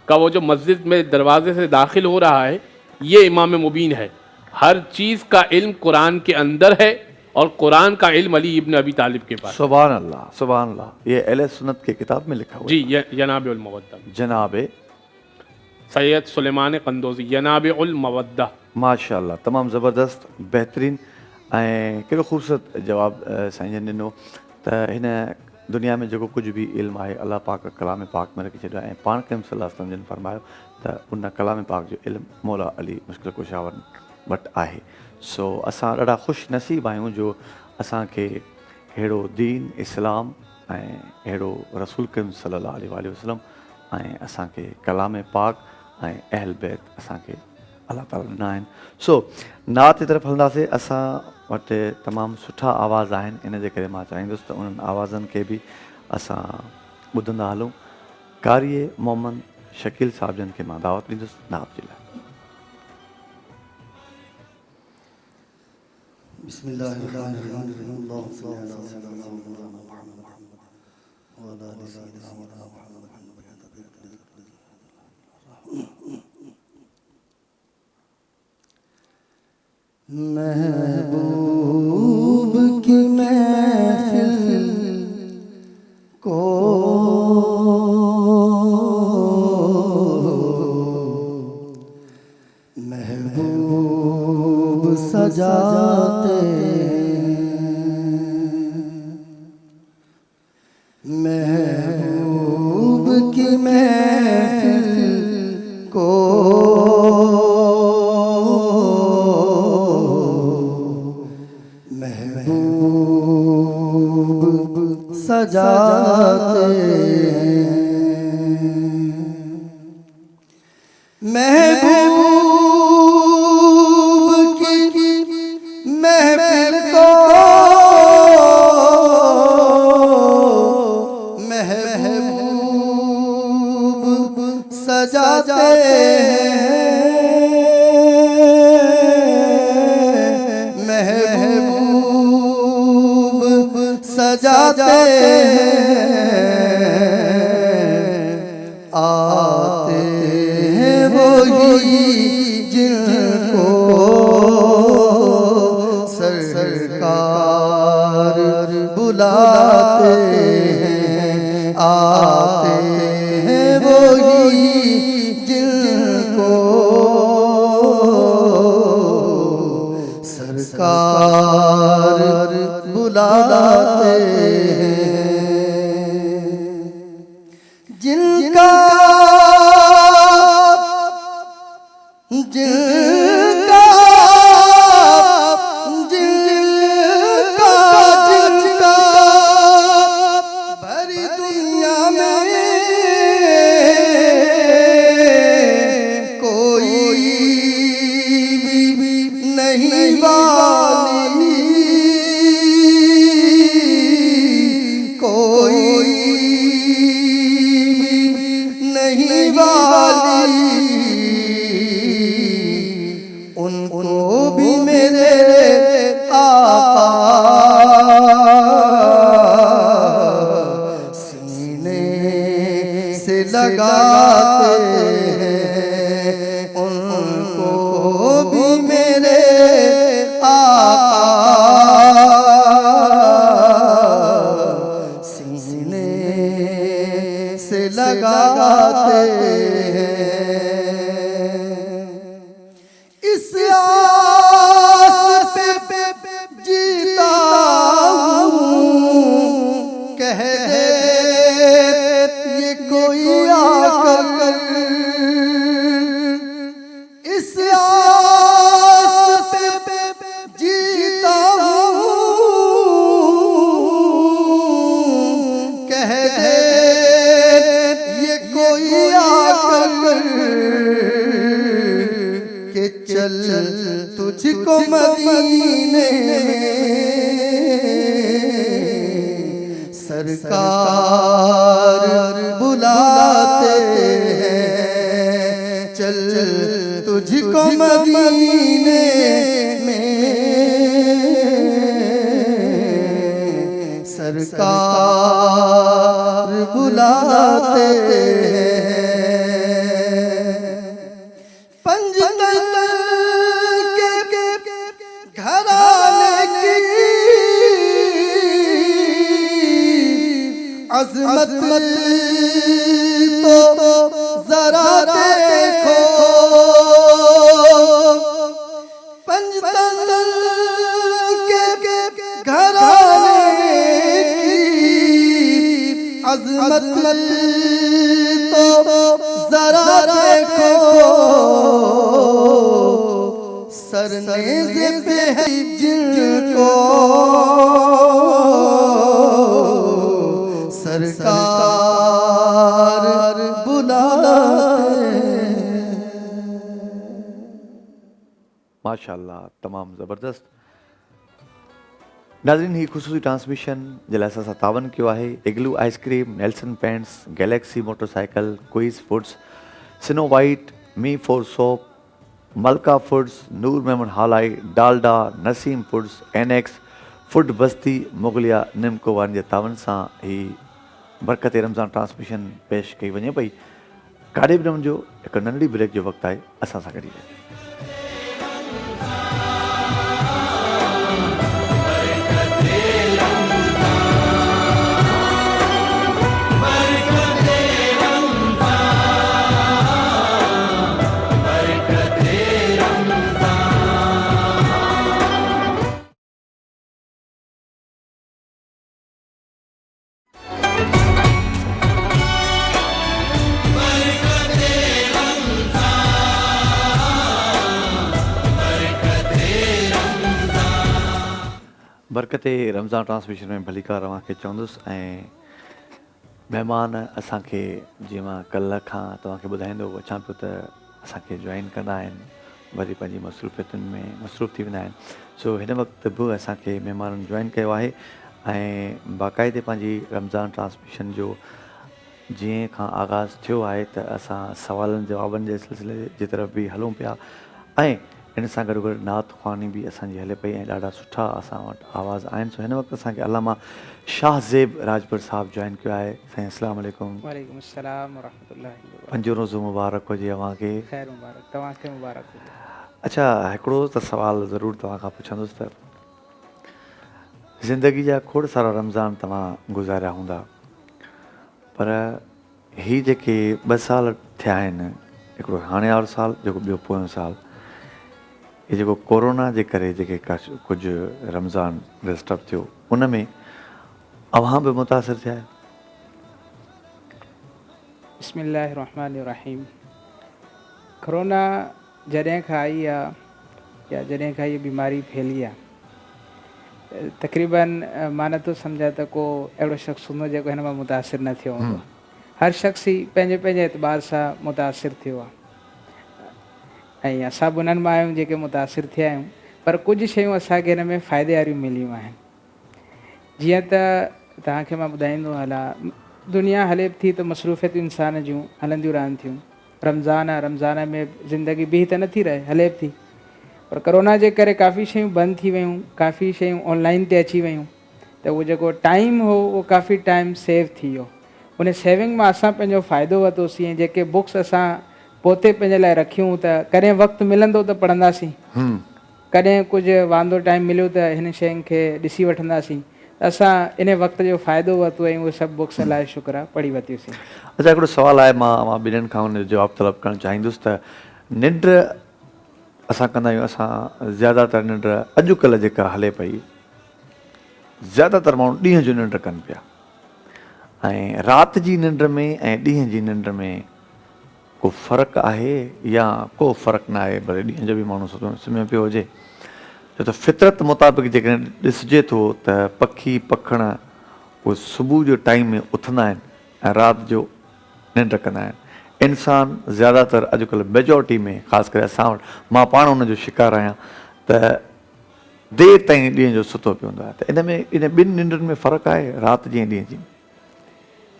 کہا وہ جو مسجد میں دروازے سے داخل ہو رہا ہے یہ امام مبین ہے۔ ہر چیز کا علم قرآن کے اندر ہے اور قرآن کا علم علی ابن ابی طالب کے پاس۔ سبحان اللہ، سبحان اللہ، یہ اہل سنت کی کتاب میں لکھا ہوا ہے۔ جی، ینابع المودہ، جناب سید سلیمان قندوزی، ینابع المودہ۔ ماشاء اللہ، تمام زبردست، بہترین ऐं कहिड़ो ख़ूबसूरत जवाबु साईं जन ॾिनो त हिन दुनिया में जेको कुझु बि इल्मु आहे अलाह पाक कलाम पाक में रखी छॾियो आहे ऐं पाण कंहिं सलाह सम्झनि फरमायो त उन कलाम पाक जो इल्मु मौला अली मुश्किल कुशावर वटि आहे। सो असां ॾाढा ख़ुशि नसीब आहियूं जो असांखे अहिड़ो दीन इस्लाम ऐं अहिड़ो रसूल करीम सल्लल्लाहु अलैहि वसल्लम ऐं असांखे कलाम पाक ऐं अहल बैत असांखे अलाह ताला ॾिना आहिनि। सो नात जी तरफ़ हलंदासीं। असां वटि तमामु सुठा आवाज़ आहिनि, इन जे करे मां चाहींदुसि त उन्हनि आवाज़नि खे बि असां ॿुधंदा हलूं। कारी मोहम्मद शकील साहब जन खे मां दावत ॾींदुसि नात जे लाइ। محبوب کی محفل کو محبوب سجاتے محبوب کی محفل کو سجاتے محبوب کی محفل کو محبوب سجاتے سجاتے آتے ہیں وہی جن کو سرکار بلاتے ہیں، آتے ہیں وہی جن کو سرکار بلاتے ہیں، جن کا بھری دنیا میں کوئی بھی نہیں والی لگاتے ہیں ان کو بھی میرے آقا سینے سے لگاتے ہیں. اس آس پہ جیتا ہوں کہہ دے یہ کوئی آ کر. اس آس پہ جیتا ہوں کہہ دے یہ کوئی آ کر کہ چل تجھ کو مدینے سرکار بلاتے ہیں. چل تجھ کو مدینے میں سرکار بلاتے ہیں. عظمت تو ذرا دیکھو پنجتن کے گھرانے کی عظمت تو ذرا دیکھو. سرنیزے پہ ہے جن کو سرکار بلاتے ہیں. माशाअल्लाह तमामु ज़बरदस्त. नाज़रीन ही ख़ुसूसी ट्रांसमिशन जे लाइ असां तावन कयो आहे Igloo ice cream, Nelson paints, Galaxy motorcycle, Quice foods, Snow white, me four soap, Malka foods, Noor Memon Halai, Dalda, Naseem foods, Annex food Basti, Mughlia निमको वारनि जे तावन सां ही बरकत रमज़ान ट्रांसमिशन पेश कई वञे पई. काॾे बि न वञिजो, हिकु नंढड़ी ब्रेक जो वक़्तु आहे, असां सां गॾु रहिजो. बरकत रमज़ान ट्रांसमिशन में भलीका रवां खे चवंदुसि ऐं महिमान असांखे जीअं मां कल्ह खां तव्हांखे ॿुधाईंदो अचां पियो त असांखे जॉइन कंदा आहिनि, वरी पंहिंजी मसरूफ़ियतुनि में मसरूफ़ थी वेंदा आहिनि. सो हिन वक़्तु बि असांखे महिमाननि जॉइन कयो आहे ऐं बाक़ाइदे पंहिंजी रमज़ान ट्रांसमिशन जो जीअं खां आगाज़ थियो आहे त असां सवालनि जवाबनि जे सिलसिले जे तरफ़ बि हलूं पिया ऐं इन सां गॾु गॾु नात ख़्वानी बि असांजी हले पई ऐं ॾाढा सुठा असां वटि आवाज़ आहिनि. सो हिन वक़्तु असांखे अलामा शाहज़ेब राजपुर साहिबु जॉइन कयो आहे. साईं अस्सलाम वालेकुम. वालेकुम अस्सलाम व रहमतुल्लाहि व बरकातहू. पंजो रोज़ो मुबारक हुजे अव्हांखे. ख़ैर मुबारक, तव्हांखे मुबारक हुजे. अच्छा, हिकिड़ो त सुवालु ज़रूरु तव्हां खां पुछंदुसि त ज़िंदगी जा खोड़ सारा रमज़ान तव्हां गुज़ारिया हूंदा, पर ही जेके 2 साल थिया आहिनि, हिकिड़ो हाणे वारो साल जेको ॿियो पोयों साल, ये जेको कोरोना जे करे जेके कुझु रमज़ान डिस्टर्ब थियो, उन में अव्हां बि मुतासिर थिया आहियो? बिस्मिल्लाहिर्रहमानिर्रहीम. कोरोना जॾहिं खां आई आहे या जॾहिं खां इहा बीमारी फैली आहे, तक़रीबन मां नथो सम्झां त को अहिड़ो शख़्स हूंदो जेको हिन मां मुतासिर न थियो हूंदो. हर शख़्स ई पंहिंजे पंहिंजे एतबार सां मुतासिर थियो आहे ऐं असां बि उन्हनि मां आहियूं जेके मुतासिर थिया आहियूं. पर कुझु शयूं असांखे हिन में फ़ाइदे वारियूं मिलियूं आहिनि. जीअं त तव्हांखे मां ॿुधाईंदो हलां, दुनिया हले थी त मसरूफ़ियतूं इंसान जूं हलंदियूं रहनि थियूं. रमज़ान आहे, रमज़ान में ज़िंदगी बीह त नथी रहे, हले बि थी. पर कोरोना जे करे काफ़ी शयूं बंदि थी वियूं, काफ़ी शयूं ऑनलाइन ते अची वियूं, त उहो जेको टाइम हो उहो काफ़ी टाइम सेव थी वियो. उन सेविंग मां असां पंहिंजो फ़ाइदो वरितोसीं ऐं जेके बुक्स असां पोते पंहिंजे लाइ रखियूं त कॾहिं वक़्तु मिलंदो त पढ़ंदासीं, कॾहिं कुझु वांदो टाइम मिलियो त हिन शयुनि खे ॾिसी वठंदासीं। असां इन वक़्त जो फ़ाइदो वरितो ऐं उहे सभु बुक्स अलाए शुक्र आहे पढ़ी वरितियूंसीं। अच्छा, हिकिड़ो सुवालु आहे, मां ॿिन्हिनि खां हुन जो जवाबु तलब करणु चाहींदुसि त निंड असां कंदा आहियूं, असां ज़्यादातर निंड अॼुकल्ह जेका हले पई, ज़्यादातर माण्हू ॾींहं जो निंड कनि पिया, ऐं राति जी निंड में ऐं ॾींहं जी निंड में को फ़र्क़ु आहे या को फ़र्क़ु न आहे? भले ॾींहं जो बि माण्हू सुम्हियो पियो हुजे, छो त फितरत मुताबिक़ जेकॾहिं ॾिसिजे थो त पखी पखण उहे सुबुह जो टाइम में उथंदा आहिनि ऐं राति जो निंड कंदा आहिनि। इंसान ज़्यादातर अॼुकल्ह मेजॉरिटी में, ख़ासि करे असां वटि, मां पाण हुनजो शिकारु आहियां, त देरि ताईं ॾींहं जो सुतो पियो हूंदो आहे। त इन में इन ॿिनि निंडुनि में फ़र्क़ु आहे, राति जी ऐं ॾींहं जी?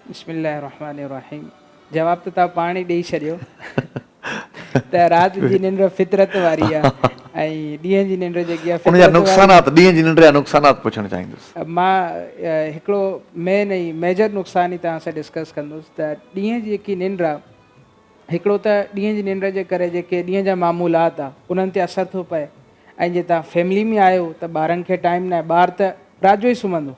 बिस्मिल्लाहिर्रहमानिर्रहीम, जवाब त तव्हां पाण ई ॾेई छॾियो त राति जी निंड फितरत वारी आहे ऐं ॾींहं जी निंड जेकी आहे उनजा नुक़सानात, ॾींहं जी निंड जा नुक़सानात पुछणु चाहींदुसि। मां हिकिड़ो मेन ऐं मेजर नुक़सान ई तव्हां सां डिस्कस कंदुसि त ॾींहं जी जेकी निंड आहे, हिकिड़ो त ॾींहं जी निंड जे करे जेके ॾींहं जा मामूलात आहे उन्हनि ते असरु थो पए, ऐं जे तव्हां फैमिली में आहियो त ॿारनि खे टाइम न आहे, ॿार त राति जो ई सुम्हंदो,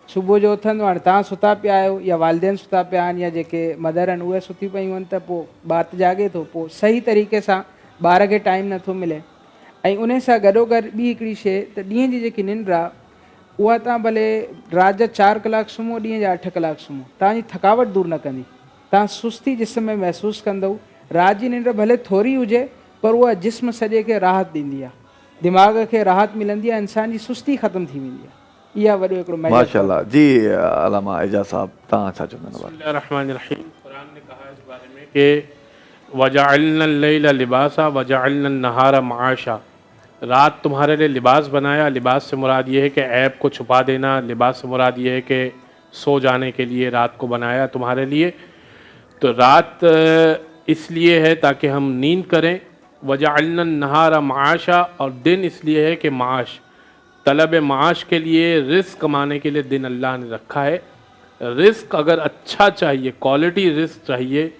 सुबुह जो उथंदो, हाणे तव्हां सुता पिया आहियो या वालिदेन सुता पिया आहिनि या जेके मदर आहिनि उहे सुती पियूं आहिनि, त पोइ ॿार त जाॻे थो, पोइ सही तरीक़े सां ॿार खे टाइम नथो मिले। ऐं उन सां गॾोगॾु ॿी हिकिड़ी शइ त ॾींहं जी जेकी निंड आहे उहा तव्हां भले राति जा 4 कलाक सुम्हो, ॾींहं जा 8 कलाक सुम्हो, तव्हांजी थकावट दूरि न कंदी, तव्हां सुस्ती जिस्म में महसूसु कंदव। राति जी निंड भले थोरी हुजे पर उहा जिस्म सॼे खे राहत ॾींदी आहे, दिमाग़ खे राहत मिलंदी आहे, इंसान जी सुस्ती ख़तमु थी वेंदी आहे। इहा वॾो हिकिड़ो माशाअल्लाह जी। अलामा एजाज़ साहब, तव्हां छा चवंदा? बिस्मिल्लाहिर्रहमानिर्रहीम, क़ुरान ने कहा इस बारे में कि वजअलना लैला लिबासा वजअलना नहारा माशा, रात तुम्हारे लिए लिबास बनाया। लिबास से मुराद ये है कि ऐब को छुपा देना, लिबास से मुराद ये है कि सो जाने के लिए रात को बनाया तुम्हारे लिए। तो रात इसलिए है ताकि हम नींद करें, वजअलना नहारा माशा, और दिन इसलिए है कि माश, तलब माश के लिए, रिस्क कमाने के लिए दिन अल्लाह ने रखा है। रिस्क अगर अच्छा चाहिए, क्वालिटी रिस्क चाहिए,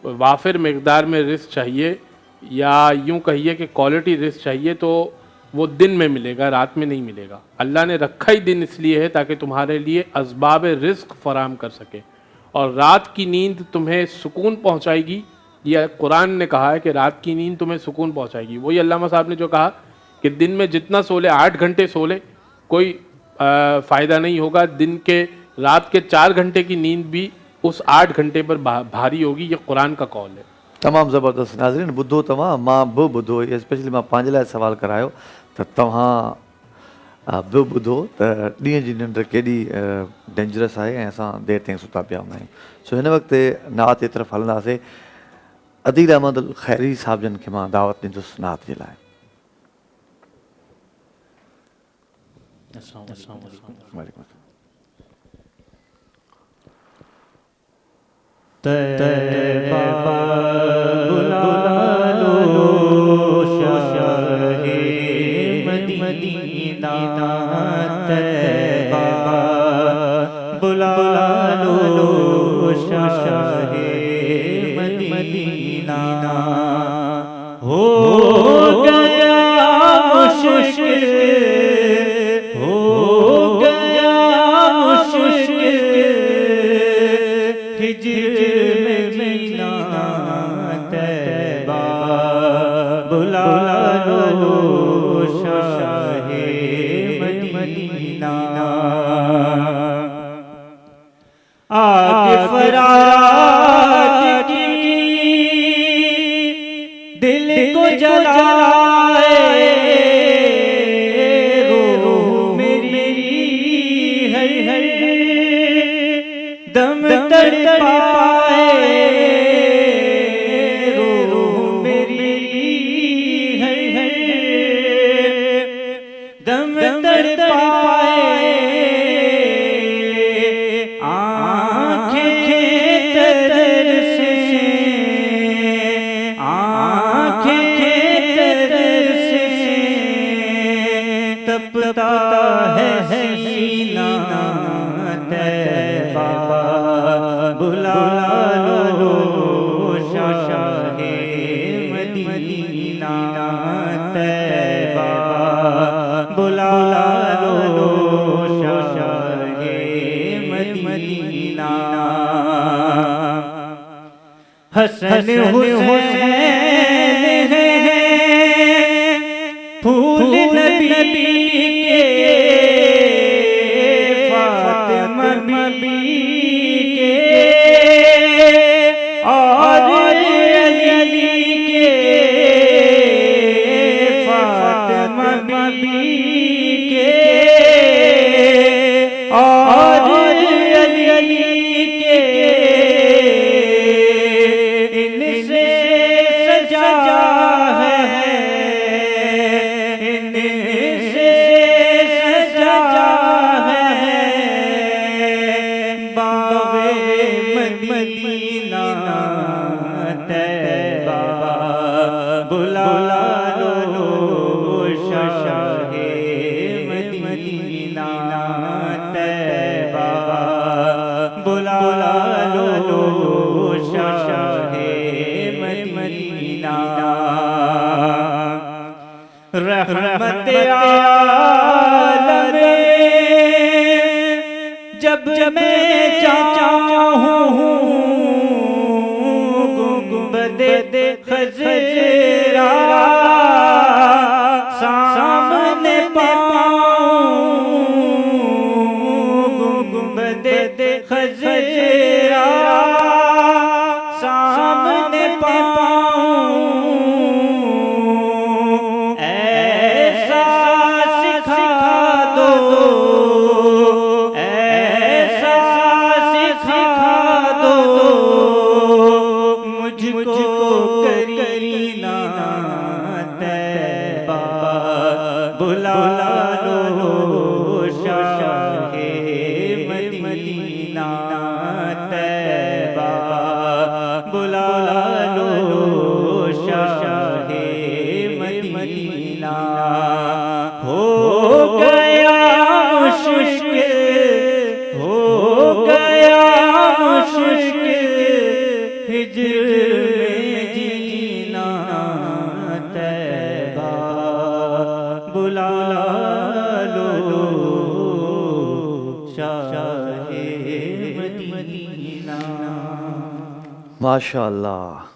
वाफिर मकदार में रिस्क चाहिए, या यूं कहिए कि क्वालिटी रिस्क चाहिए, तो वो दिन में मिलेगा, रात में नहीं मिलेगा। अल्लाह ने रखा ही दिन इसलिए है ताकि तुम्हारे लिए असबाब रिस्क फराम कर सके, और रात की नींद तुम्हें सुकून पहुंचाएगी। यह कुरान ने कहा है कि रात की नींद तुम्हें सुकून पहुंचाएगी। वही अल्लामा साहब ने जो कहा कि दिन में जितना सो ले, 8 घंटे सो ले, कोई फ़ायदा नहीं होगा। दिन के, रात के 4 घंटे की नींद भी उस 8 घंटे पर भारी होगी। ये कुरान का कौल है। तमामु ज़बरदस्त। नाज़रीन ॿुधो तव्हां, मां बि ॿुधो, स्पेशली मां पंहिंजे लाइ सवाल करायो त तव्हां बि ॿुधो त ॾींहं जी निंड केॾी डेंजरस आहे ऐं असां देरि ताईं सुता पिया हूंदा आहियूं। सो हिन वक़्तु नात जे तरफ़ हलंदासीं। अदील अहमद खैरी साहब जन खे मां दावत ॾींदुसि नात जे लाइ। वालेकुम अस्सलाम। तैबा बुला लो शाहे मदीना, तैबा बुला लो शाहे मदीना, हो गया मुश्किल, हो गया मुश्किल हिज्र मदीना, तैबा बुला लो शाहे मदीना। आग फरात की दिल को जलाए, रूह मेरी है दम तड़पाए, रूह मेरी है दम तड़पाए, आँखें तरस से, आँखें तरस से तपता है सीना, तैबा بلا لو شاہ مدینہ طیبہ بلا لو شاہ مدینہ حسن حسین پھول نبی کے فاطمہ بی کے اور علی کے فاطمہ بی کے اور علی کے ان سے سجا ہے ان سے سجا ہے باغ مدینہ طیبہ بلا لو شاہ مدینہ طیبہ بلا لو شاہ مدینہ رحمت عالم جب میں چاہوں گنبد خضرا سامنے پاؤں گنبد خضرا سامنے پاؤں ایسا سکھا دو ایسا سکھا دو مجھ کو کرینہ طیبہ بلا لو شاہ مدینہ طیبہ بلا لو شاہ مدینہ ہو گیا مشکل ہو گیا مشکل ہجر میں جینا طیبہ بلا لو شاہ مدینہ ماشاء اللہ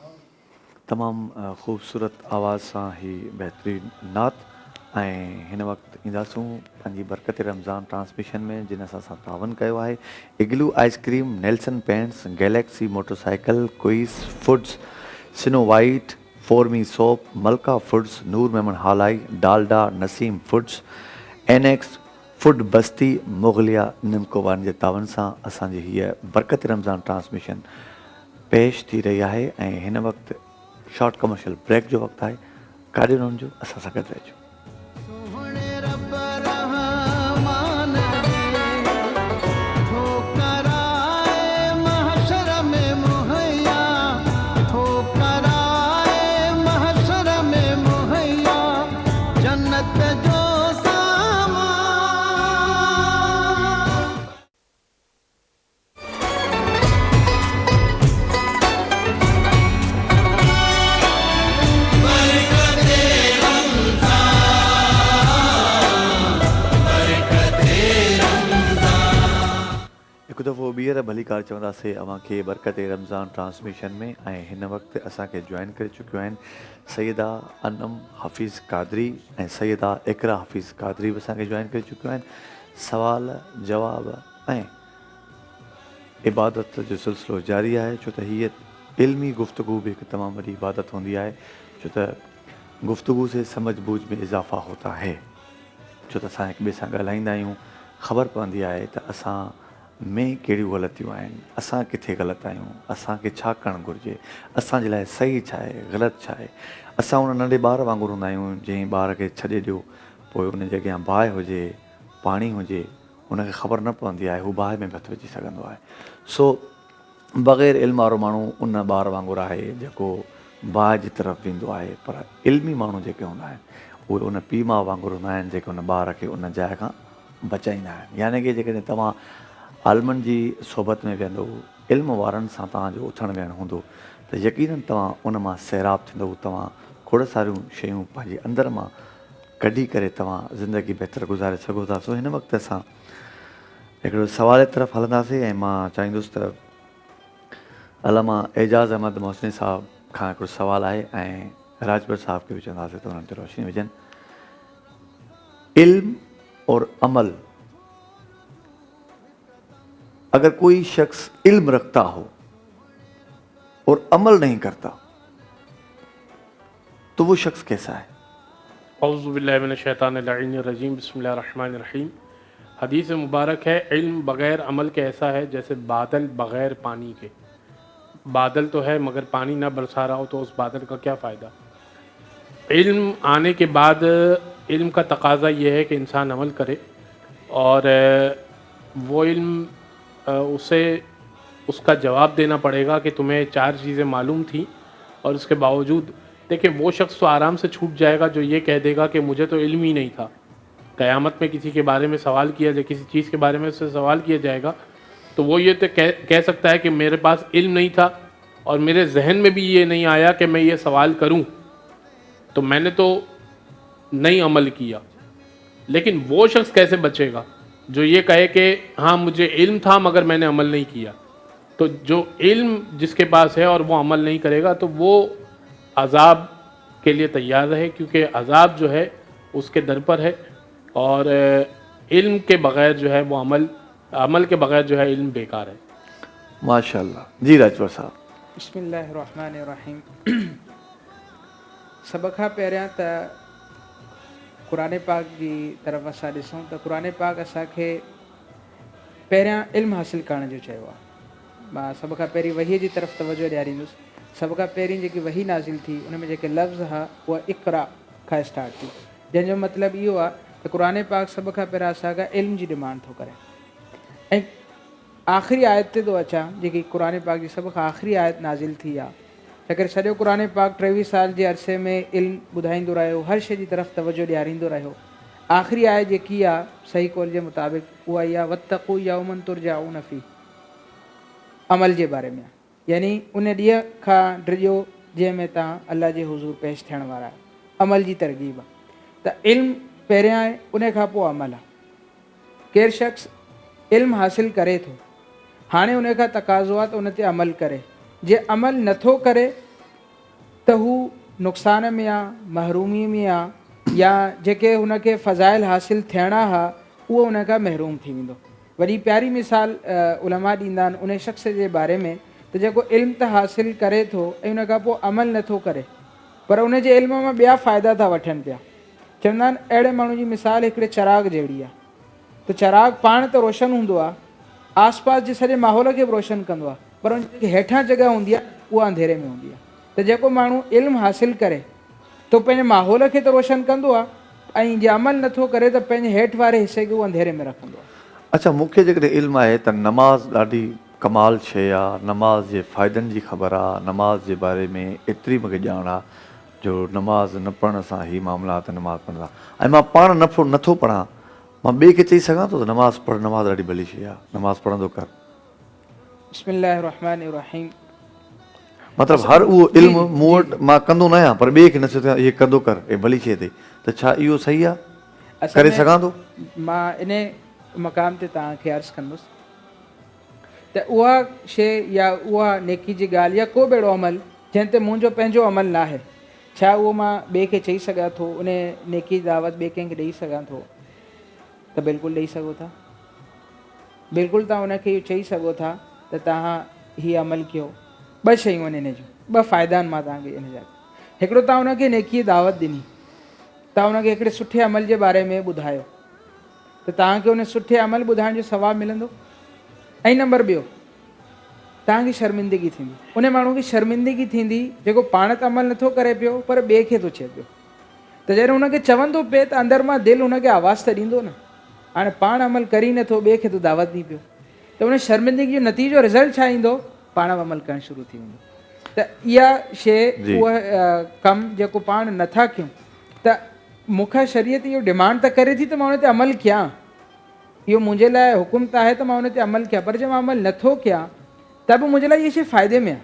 تمام خوبصورت آواز सां ही बहितरीन नात ऐं हिन वक़्तु ईंदासूं पंहिंजी बरकत रमज़ान ट्रांसमिशन में जिन सां असां तावन कयो आहे Igloo ice cream Nelson paints Galaxy motorcycle Quice foods Snow white फोरमी soap Malka foods Noor Memon Halai Dalda Naseem foods Annex food Basti Mughlia निमकोवान जे तावन सां असांजी हीअ बरकत रमज़ान ट्रांसमिशन पेश थी रही आहे ऐं हिन वक़्तु शॉर्ट कमर्शियल ब्रेक जो वक़्तु आहे काॾे न वञिजो असां सां गॾु रहिजो सोहणे रब रहमान हो कराए महशर में मुहैया हो कराए महशर में मुहैया जन्नत जो सामान हिकु दफ़ो ॿीहर भली कार चवंदासीं अव्हांखे बरकत रमज़ान ट्रांसमिशन में ऐं हिन वक़्तु असांखे जॉइन करे चुकियूं आहिनि सैयदा अनम हफ़ीज़ कादरी ऐं सैयदा इकरा हफ़ीज़ कादरी बि असांखे जॉइन करे चुकियूं आहिनि सवाल जवाब ऐं इबादत जो सिलसिलो जारी आहे छो त हीअ इल्मी गुफ्तगू भी हिकु तमामु वॾी इबादत हूंदी आहे छो त गुफ्तगू से समझ बूझ में इज़ाफ़ा होता है छो त असां हिक ॿिए सां ॻाल्हाईंदा आहियूं ख़बर पवंदी आहे त असां में कहिड़ियूं ग़लतियूं आहिनि असां किथे ग़लति आहियूं असांखे छा करणु घुरिजे असांजे लाइ सही छा आहे ग़लति छा आहे असां उन नंढे ॿार वांगुरु हूंदा आहियूं जंहिं ॿार खे छॾे ॾियो पोइ उन जे अॻियां बाहि हुजे पाणी हुजे उनखे ख़बर न पवंदी आहे हू बाहि में बि हथु विझी सघंदो आहे सो बग़ैर इल्म वारो माण्हू उन ॿार वांगुरु आहे जेको बाहि जी तरफ़ वेंदो आहे पर इल्मी माण्हू जेके हूंदा आहिनि उहे उन पीउ माउ वांगुरु हूंदा आहिनि जेके उन ॿार खे उन जाइ खां बचाईंदा आहिनि यानी कि जेकॾहिं तव्हां आलमनि जी सोबत में वेंदो इल्म वारनि सां तव्हांजो उथण वेहण हूंदो त यकीनन तव्हां उन मां सैराब थींदव, तव्हां खोड़ सारियूं शयूं पंहिंजे अंदर मां कढी करे तव्हां ज़िंदगी बहितर गुज़ारे सघो था। सो हिन वक़्तु असां हिकिड़ो सवाल जी तरफ़ हलंदासीं ऐं मां चाहींदुसि त अलामा एजाज़ अहमद मोहसिनी साहब खां हिकिड़ो सुवालु आहे ऐं राजभर साहब खे बि चवंदासीं त उन्हनि ते रोशनी विझनि। इल्म और अमल, अगर कोई शख्स इल्म रखता हो और अमल नहीं करता तो वो शख्स कैसा है? औज़ु बिल्लाहि मिनश शैतानिर रजीम, बिस्मिल्लाहिर रहमानिर रहीम। हदीस मुबारक है, इल्म बग़ैर अमल के ऐसा है जैसे बादल बग़ैर पानी के। बादल तो है मगर पानी ना बरसा रहा हो तो उस बादल का क्या फ़ायदा। इल्म आने के बाद इल्म का तकाज़ा ये है कि इंसान अमल करे और वो इल्म उसे उसका जवाब देना पड़ेगा कि तुम्हें 4 चीज़ें मालूम थी और उसके बावजूद देखिए वो शख्स तो आराम से छूट जाएगा जो ये कह देगा कि मुझे तो इल्म ही नहीं था। क़यामत में किसी के बारे में सवाल किया जाए, किसी चीज़ के बारे में उससे सवाल किया जाएगा तो वो ये तो कह सकता है कि मेरे पास इल्म नहीं था और मेरे जहन में भी ये नहीं आया कि मैं ये सवाल करूं, तो मैंने तो नहीं अमल किया। लेकिन वो शख्स कैसे बचेगा जो ये कहे कि हाँ मुझे इल्म था मगर मैंने अमल नहीं किया। तो जो इल्म जिसके पास है और वो अमल नहीं करेगा तो वो अज़ाब के लिए तैयार रहे, क्योंकि अज़ाब जो है उसके दर पर है और इल्म के बग़ैर जो है वो अमल के बग़ैर जो है इल्म बेकार है। माशाअल्लाह। जी राजवर साहब। बिस्मिल्लाहिर्रहमानिर्रहीम। सभ खां पहिरियां त क़ुरान पाक जी तरफ़ असां ॾिसूं त क़ुरान पाक असांखे पहिरियां इल्मु हासिलु करण जो चयो आहे। मां सभ खां पहिरीं वहीअ जी तरफ़ तवजो ॾियारींदुसि। सभ खां पहिरीं जेकी वही नाज़िल थी उन में जेके लफ़्ज़ हुआ उहा इक़रा खां स्टार्ट थी, जंहिंजो मतिलबु इहो आहे त क़ुरान पाक सभ खां पहिरियां असांखां इल्म जी डिमांड थो करे। ऐं आख़िरी आयत ते थो अचां जेकी क़ुरान पाक जी सभ खां आख़िरी आयत नाज़िल थी आहे, छाकाणि सॼो क़ुरान पाक 23 साल जे अरसे में इल्मु ॿुधाईंदो रहियो, हर शइ जी तरफ़ तवजो ॾियारींदो रहियो। आख़िरी आयत जेकी आहे सही कौल जे मुताबिक़ उहा इहा वत्तक़ू यौमन तुरजाऊन फीह, अमल जे बारे में, यानी उन ॾींहं खां डिॼो जंहिंमें तव्हां अलाह जे हुज़ूर पेश थियण वारा आहियो। अमल जी तरगीब आहे त इल्मु पहिरियां आहे, उन खां पोइ अमल आहे। केरु शख़्स इल्मु हासिलु करे थो, हाणे उन खां तक़ाज़ो आहे त उन ते अमल करे। जे अमल नथो करे त हू नुक़सान में आहे, महरूमीअ में आहे, या जेके हुनखे फ़ज़ाइल हासिलु थियणा हुआ उहो उन खां महरूम थी वेंदो। वॾी प्यारी मिसाल उलमा ॾींदा आहिनि उन शख़्स जे बारे में त जेको इल्मु त हासिलु करे थो ऐं उन खां पोइ अमल नथो करे, पर उन जे इल्म मां ॿिया फ़ाइदा था वठनि पिया। चवंदा आहिनि अहिड़े माण्हू जी मिसाल हिकिड़े चिराग जहिड़ी आहे। त चिराग पाण त रोशन हूंदो आहे, आस पास जे सॼे माहौल खे बि रोशन कंदो आहे, पर उन जेकी हेठां जॻह हूंदी आहे उहा अंधेरे में हूंदी आहे। त जेको माण्हू इल्मु हासिलु करे तो पंहिंजे माहौल खे त रोशन कंदो आहे, ऐं जे अमल नथो करे त पंहिंजे हेठि वारे हिसे खे उहो अंधेरे में रखंदो आहे। अच्छा, मूंखे जेकॾहिं इल्मु आहे त नमाज़ ॾाढी कमाल शइ आहे, नमाज़ जे फ़ाइदनि जी ख़बर आहे, नमाज़ जे बारे में एतिरी मूंखे ॼाण आहे जो नमाज़ न पढ़ण सां ई मामलात नमाज़ पढ़ंदा। ऐं मां पाण नथो पढ़ां, मां ॿिए खे चई सघां थो त नमाज़ पढ़, नमाज़ ॾाढी भली शइ आहे, नमाज़ पढ़ंदो कर। बिस्मिल्लाहिर्रहमानिर्रहीम। मतिलबु हर उहो इल्मु मूं वटि मां कंदो न आहियां, पर ॿिए खे न चयो इहे कंदो कर, इहे भली शइ ते, त छा इहो सही आहे, करे सघां थो? मां इन मक़ाम ते तव्हांखे अर्ज़ु कंदुसि त उहा शइ या उहा नेकी जी ॻाल्हि या को बि अहिड़ो अमल जंहिं ते मुंहिंजो पंहिंजो अमल न आहे, छा उहो मां ॿिए खे चई सघां थो, उन नेकी दावत ॿिए कंहिंखे ॾेई सघां थो? त बिल्कुलु ॾेई सघो था। बिल्कुलु तव्हां उनखे इहो चई सघो था त तव्हां हीअ अमल कयो। ॿ शयूं आहिनि इन जूं, ॿ फ़ाइदा आहिनि मां तव्हांखे इन जा। हिकिड़ो तव्हां उनखे नेकी दावत ॾिनी, तव्हां उनखे हिकिड़े सुठे अमल जे बारे में ॿुधायो त तव्हांखे उन सुठे अमल ॿुधाइण जो सवाबु मिलंदो। ऐं नंबर ॿियो, तव्हांखे शर्मिंदगी थींदी, उन माण्हू खे शर्मिंदगी थींदी जेको पाण त अमल नथो करे पियो पर ॿिए खे थो चए पियो। त जॾहिं हुनखे चवंदो पिए त अंदरि मां दिलि हुनखे आवाज़ु त ॾींदो न, हाणे पाण अमल करी नथो, ॿिए खे त दावत ॾी पियो, त उन शर्मिंदगी जो नतीजो रिज़ल्ट छा ईंदो? पाण बि अमल करणु शुरू थी वेंदो। त इहा शइ उहा कमु जेको पाण नथा कयूं, त मूंखां शरीयत इहो डिमांड त करे थी त मां हुन ते अमल कयां, इहो मुंहिंजे लाइ हुकुम त आहे त मां हुन ते अमल कयां, पर जे मां अमल नथो कयां त तब मुझे लगा ये सिर्फ फायदे में है,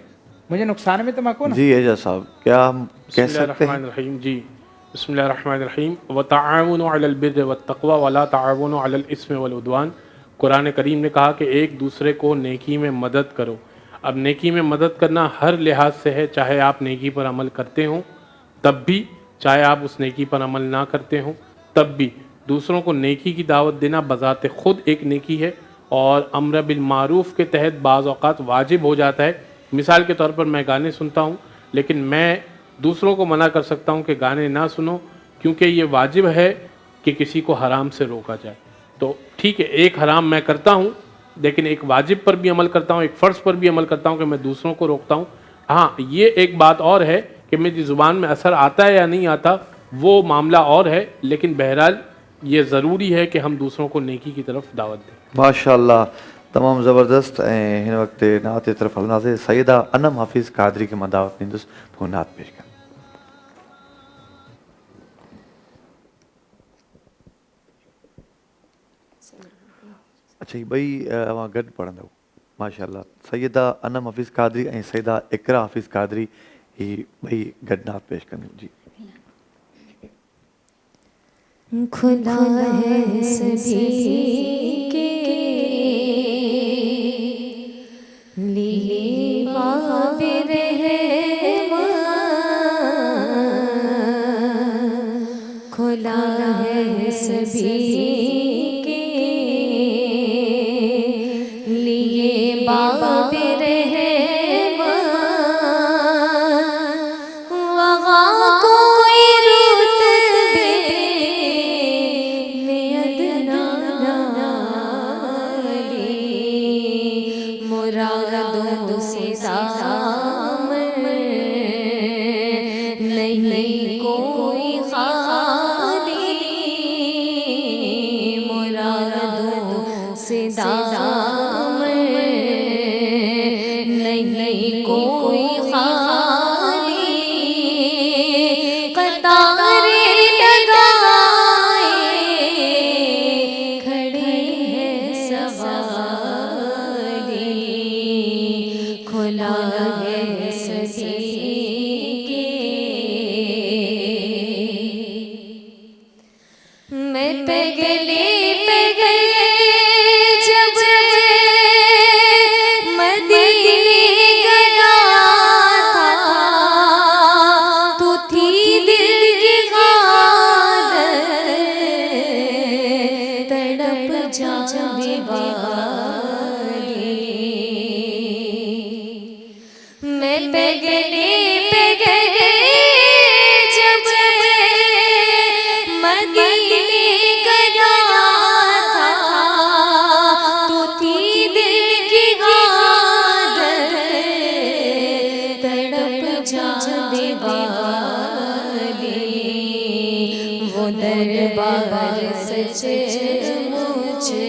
मुझे नुकसान में तो मको ना। जी एजाज साहब, क्या हम कह सकते हैं बिस्मिल्लाहिर्रहमानिर्रहीम। जी बिस्मिल्लाहिर्रहमानिर्रहीम। व तआवनु अलल बिर्रि वत्तक़वा वला तआवनु अलल इस्मि वल उद्वान। कुरान करीम ने कहा कि एक दूसरे को नेकी में मदद करो। अब नेकी में मदद करना हर लिहाज से है, चाहे आप नेकी पर अमल करते हों तब भी, चाहे आप उस नेकी पर अमल ना करते हों तब भी। दूसरों को नेकी की दावत देना बज़ाते ख़ुद एक नेकी है और अम्र बिल मारूफ़ के तहत बाज़ औक़ात वाजिब हो जाता है। मिसाल के तौर पर मैं गाने सुनता हूँ, लेकिन मैं दूसरों को मना कर सकता हूँ कि गाने ना सुनो, क्योंकि ये वाजिब है कि किसी को हराम से रोका जाए। तो ठीक है, एक हराम मैं करता हूँ, लेकिन एक वाजिब पर भी अमल करता हूँ, एक फ़र्ज़ पर भी अमल करता हूँ कि मैं दूसरों को रोकता हूँ। हाँ, ये एक बात और है कि मेरी ज़ुबान में असर आता है या नहीं आता, वो मामला और है, लेकिन बहरहाल ये ज़रूरी है कि हम दूसरों को नेकी की तरफ दावत दें। माशाअल्लाह, तमामु ज़बरदस्त। ऐं हिन वक़्तु नात जी तरफ़ हलंदासीं। सैयदा अनम हाफ़िज़ कादरी खे मां दावत ॾींदुसि, पोइ नात पेश कनि। अच्छा, ये ॿई अवां गॾु पढ़ंदव। माशाअल्लाह, सैयदा अनम हाफ़िज़ कादरी ऐं सैयदा इकरा हाफ़िज़ कादरी ही ॿई गॾु नात पेश कंदियूं। जी खुदा है सभी के लिए बाबिर रहमान, खुदा है सभी के लिए बाबिर रहमान, वहाँ कोई रुतबे में अदना मुरादों से दामन नहीं कोई खाली, मुरादों से दामन नहीं कोई खाली, कतारे लगाए खड़े हैं सवारी, खुला है सभी के। मैं पगले जब मदीने गया था, तो थी दिल की हालत तड़प जाने वाली। मैं पगले जब मदीने गया था, तो थी दिल की हालत तड़प जाने वाली। वो दरबार सच मुझे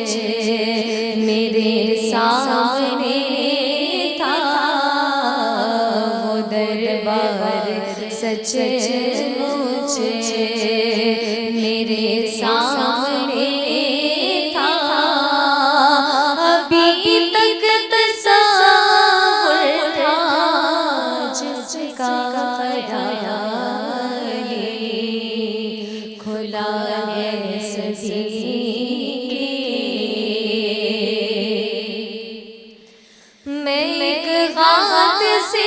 मेरे सामने था, वो दरबार सच मुझे मेरे सामने था। अभी तक तस्वुर था जिसका ख्याली, खुला है सभी के। मैं एक हाथ से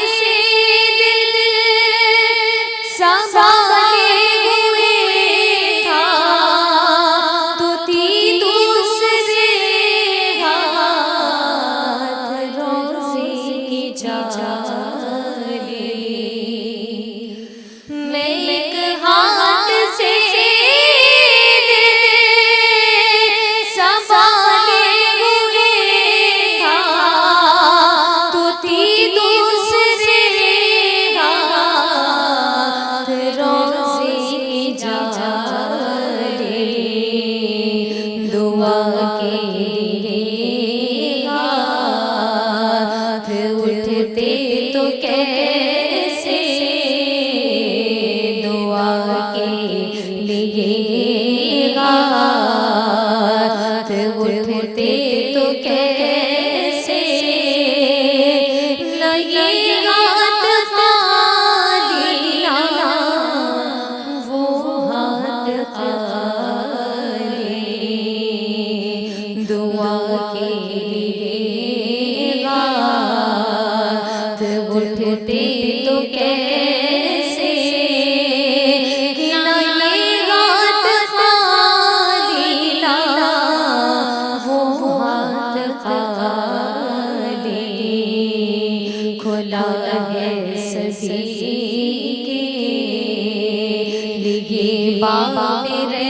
दिल संभाले हुए था, तो थी दूसरे हाथ रोज़े की जाली। मैं एक हाथ से दिल संभाले हुए था, तो थी दूसरे हाथ रोज़े की जाली। दुआ के लिए हाथ उठते तो कैसे, दुआ के लिए हाथ उठते तो कैसे, दुआ के लिए रात उठते तो कैसे कि ना ये रात खाली ना वो हाथ खाली खुला है सभी के लिए बाबा मेरे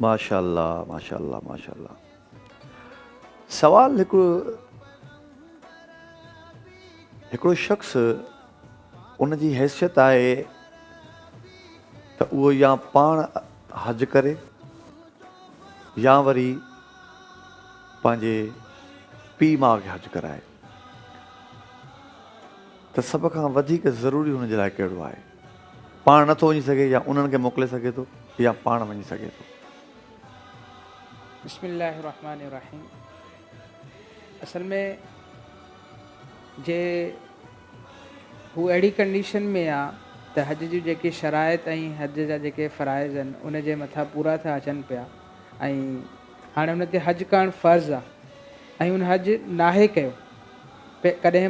माशाअल्लाह माशाअल्लाह माशाअल्लाह। सवाल हिकिड़ो शख़्स उन जी हैसियत आहे त उहो या पाण हज करे या वरी पंहिंजे पीउ माउ खे हज कराए, त सभ खां वधीक ज़रूरी हुन जे लाइ कहिड़ो आहे? पाण नथो वञी सघे या उन्हनि खे मोकिले सघे थो या पाण वञी सघे थो? बिस्मिल्लाहिर्रहमानिर्रहीम। असल में जे हू अहिड़ी कंडीशन में आहे त हज जी जेके शराइत ऐं हज जा जेके फ़राइज़ आहिनि उन जे मथां पूरा था अचनि पिया ऐं हाणे उन ते हज करणु फ़र्ज़ु आहे ऐं हुन हज नाहे कयो कॾहिं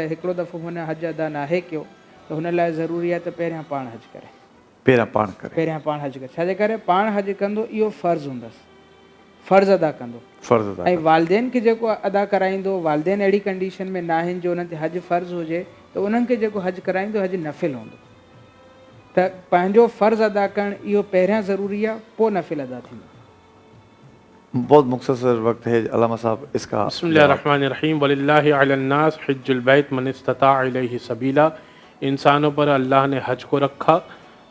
हिकिड़ो दफ़ो हुन हज अदा नाहे कयो त हुन लाइ ज़रूरी आहे त पहिरियां पाण हज करे, पहिरियां पाण हज करे। छाजे करे पाण हज कंदो इहो फ़र्ज़ु हूंदसि, फ़र्ज़ु अदा कंदो ऐं वालदेन खे जेको अदा कराईंदो, वालदेन अहिड़ी कंडीशन में न आहिनि जो उन्हनि ते हज फ़र्ज़ु हुजे त उन्हनि खे जेको हज कराईंदो हज नफ़िल हूंदो। त पंहिंजो फ़र्ज़ु अदा करणु इहो पहिरियां ज़रूरी आहे, पोइ नफ़िल अदा थींदो। बहुत मुख्तसर वक्त है अल्लामा साहब इसका। बिस्मिल्लाहिर्रहमानिर्रहीम। वलिल्लाहि अलन्नास हिज्जुल बैत मन इस्तता इलैहि सबीला। इंसानों पर अल्लाह ने हज को रखा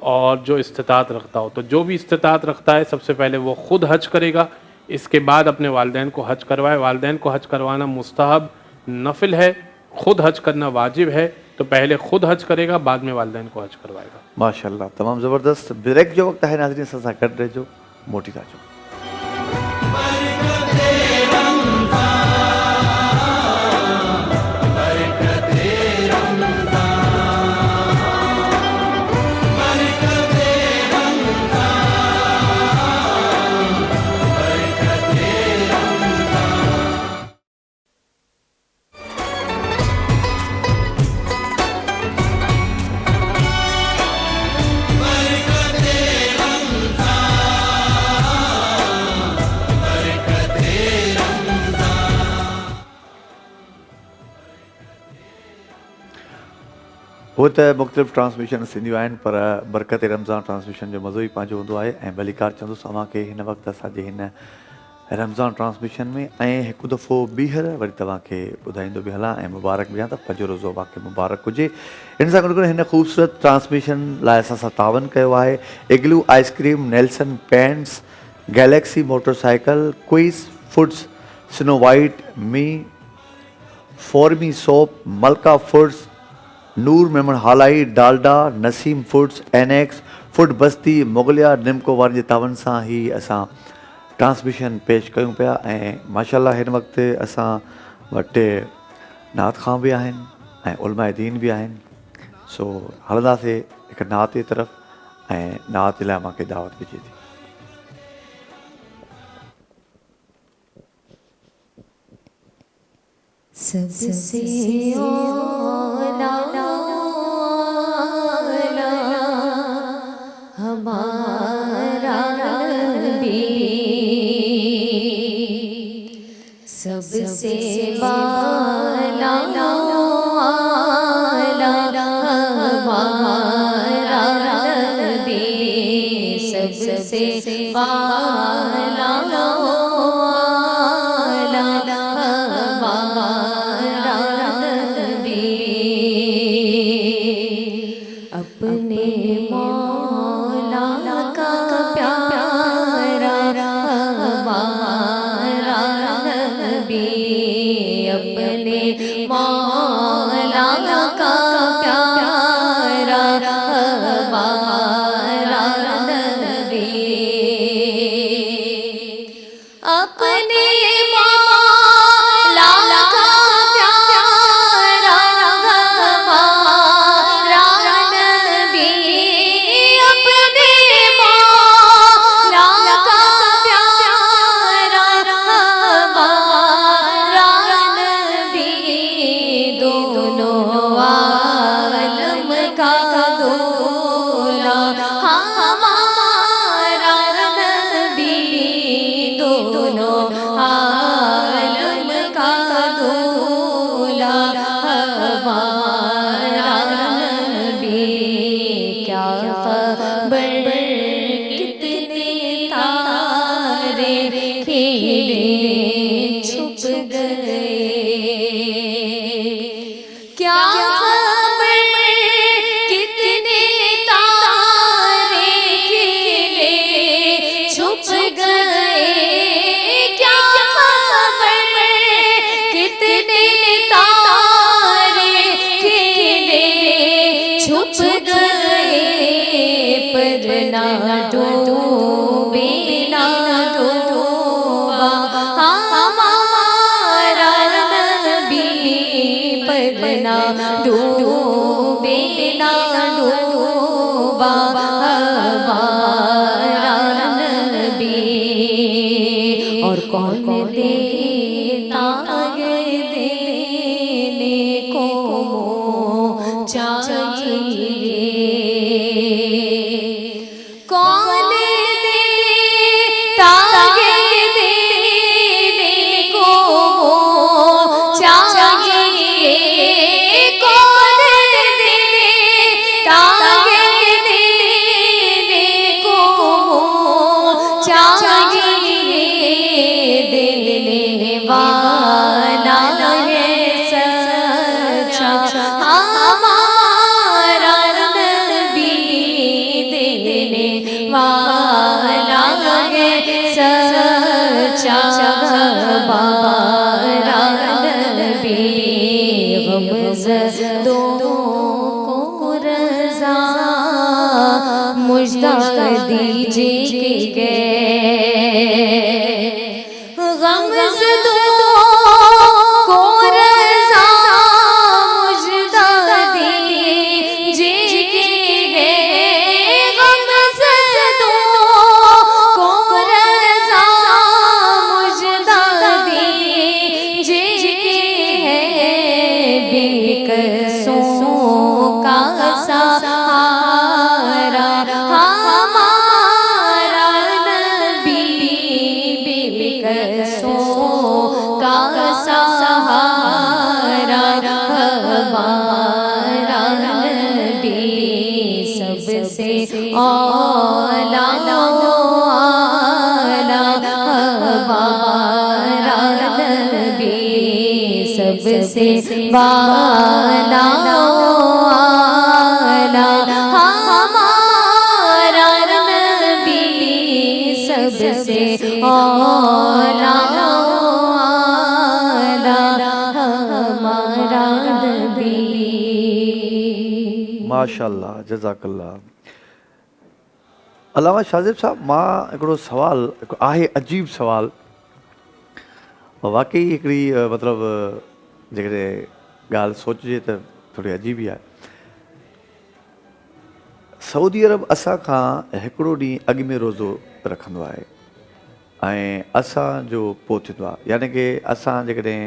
और जो इस्तिताअत रखता हो, तो जो भी इस्तिताअत रखता है सबसे पहले वो ख़ुद हज करेगा, इसके बाद अपने वालिदैन को हज करवाए। वालिदैन को हज करवाना मुस्तहब नफिल है, ख़ुद हज करना वाजिब है, तो पहले ख़ुद हज करेगा बाद में वालिदैन को हज करवाएगा। माशाअल्लाह, तमामु ज़बरदस्त। ब्रेक जो वक़्तु आहे नाज़रीन, असां सां गॾु रहिजो, मोटी था अचूं। हो त मुख़्तलिफ़ ट्रांसमिशन थींदियूं आहिनि, पर बरकत रमज़ान ट्रांसमिशन जो मज़ो ई पंहिंजो हूंदो आहे। ऐं भलीकार चवंदुसि तव्हांखे हिन वक़्तु असांजे हिन रमज़ान ट्रांसमिशन में ऐं हिकु दफ़ो ॿीहर वरी तव्हांखे ॿुधाईंदो बि हलां ऐं मुबारक बि ॾियां त पंहिंजो रोज़ो वाक़ई मुबारक हुजे। हिन सां गॾु हिन ख़ूबसूरत ट्रांसमिशन लाइ असां सां तावन कयो आहे Igloo ice cream, Nelson paints, Galaxy motorcycle, Quice foods, Snow white, मी, फॉर्मी soap, Malka foods, Noor Memon Halai, Dalda, Naseem foods, Annex food Basti, Mughlia निमको वारनि जे तावन सां ही असां ट्रांसमिशन पेश कयूं पिया। ऐं माशाअल्लाह हिन वक़्तु असां वटि नात खां बि आहिनि ऐं उलमाए दीन बि आहिनि। सो हलंदासीं हिकु नात जी तरफ़ ऐं नात जे लाइ मूंखे दावत ॾिजे थी। सबसे औला हमारा नबी, सबसे बाला हमारा नबी, सबसे बाला अपने मौला का प्यारा हमारा नबी, अपने मौला का प्यारा हमारा नबी, अपने ना डूबे ना डूबा हमारा नबी, पर ना डूबे ना डूबा हमारा नबी। और कौन देता है देने को चाहिए, कौन देता है देने को चाहिए, कौन देता है देने को चाहिए, देने वाला है सच्चा हमारा नबी, देने वाला है सच्चा हमारा नबी। गमज़दों को रज़ा मुझदा दीजिए, गमज़दों को रज़ा मुझदा दीजिए, गमज़दों को रज़ा मुझदा दीजिए, बेकसों का सहारा हमारा नबी, बेकसों का सहारा हमारा नबी। सबसे औला आला हमारा नबी, सबसे वाला आला हमारा नबी, सबसे औला आला हमारा नबी। माशाल्लाह, जज़ाकल्लाह। अलामा शाज़िब साहब, मां हिकिड़ो सवाल आहे, अजीब सवाल, वाकई हिकिड़ी मतिलबु जेकॾहिं ॻाल्हि सोचिजे त थोरी अजीब ई आहे। सऊदी अरब असां खां हिकिड़ो ॾींहुं अॻु में रोज़ो रखंदो आहे ऐं असांजो पोइ थींदो आहे, यानी की असां जेकॾहिं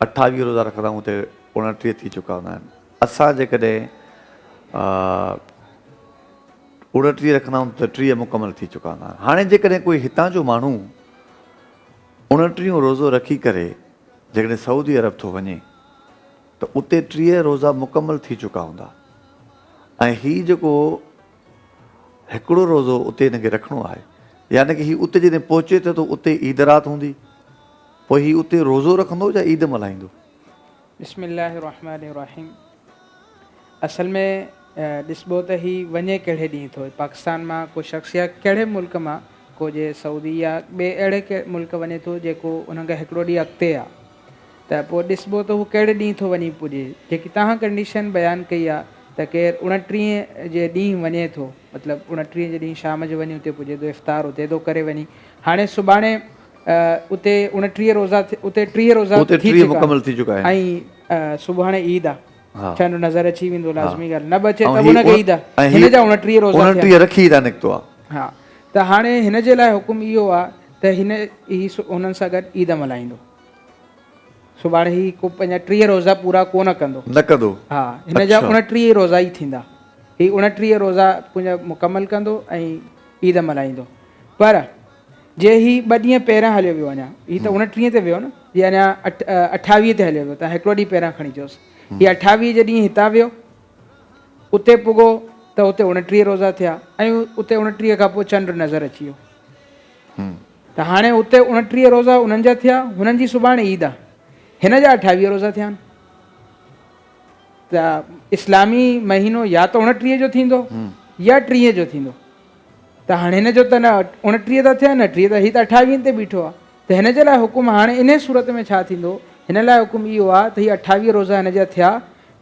28 रोज़ा रखंदा आहियूं त 29 थी चुका हूंदा आहिनि। असां जेकॾहिं 29 रखंदा आहियूं त 30 मुकमल थी चुका हूंदा आहिनि। हाणे जेकॾहिं कोई हितां जो माण्हू 29 रोज़ो रखी करे जेकॾहिं सऊदी अरब थो वञे त उते 30 रोज़ा मुकमल थी चुका हूंदा ऐं हीउ जेको हिकिड़ो रोज़ो उते हिनखे रखिणो आहे, यानी की हीउ उते जॾहिं पहुचे त उते ईद राति हूंदी, पोइ हीउ उते रोज़ो रखंदो या ईद मल्हाईंदो? बिस्मिल्लाहिर्रहमानिर्रहीम। असल में ॾिसबो त ही वञे कहिड़े ॾींहुं थो, पाकिस्तान मां को शख़्स या कहिड़े मुल्क मां, को जे सऊदी या ॿिए अहिड़े मुल्क वञे थो जेको उनखां हिकिड़ो ॾींहुं अॻिते आहे, त पोइ ॾिसबो त हू कहिड़े ॾींहुं थो वञी पुॼे। जेकी तव्हां कंडीशन बयानु कई आहे त केरु 29 जे ॾींहुं वञे थो, मतिलबु 29 जे ॾींहुं शाम जो वञी उते पुॼे थो, इफ़्तार उते थो करे वञी। हाणे सुभाणे उते 29 रोज़ा उते 30 रोज़ा मुकमल थी चुका आहिनि ऐं सुभाणे ईद आहे, चंड नज़र अची वेंदो, लाज़मी ॻाल्हि न बचे त ऐं हुनखे ईद आहे, हिन जा 29 रोज़ा 29 रखी था निकितो आहे। हा, त हाणे हिन जे लाइ हुकुम इहो आहे त हुननि सां गॾु ईद मल्हाईंदो। सुभाणे ही को पंहिंजा 30 रोज़ा पूरा कोन कंदो, न कंदो। हा, हिन जा 29 रोज़ा ई थींदा। ही 29 रोज़ा पंहिंजा मुकमल कंदो ऐं ईद मल्हाईंदो। पर जे ही 2 ॾींहं पहिरियां हलियो वियो, अञा ही त 29 ते वियो न, जी अञा 28 ते हलियो वियो, त हिकिड़ो ॾींहुं पहिरियां खणी अचोसि। हीअ 28 जे ॾींहुं हितां वियो, उते पुॻो त उते 29 रोज़ा थिया ऐं उते 29 खां पोइ चंड नज़र अची वियो, त हाणे उते 29 रोज़ा उन्हनि जा थिया, हुननि जी सुभाणे ईद आहे, हिन जा 28 रोज़ा थिया आहिनि। त इस्लामी महीनो या त 29 जो थींदो या 30 जो थींदो, त हाणे हिन जो त न 29 था थिया न 30, त हीअ त 28 ते बीठो आहे। त हिन जे लाइ हुकुम हाणे इन सूरत में छा थींदो, हिन लाइ हुकुम इहो आहे त हीअ 28 रोज़ा हिन जा थिया,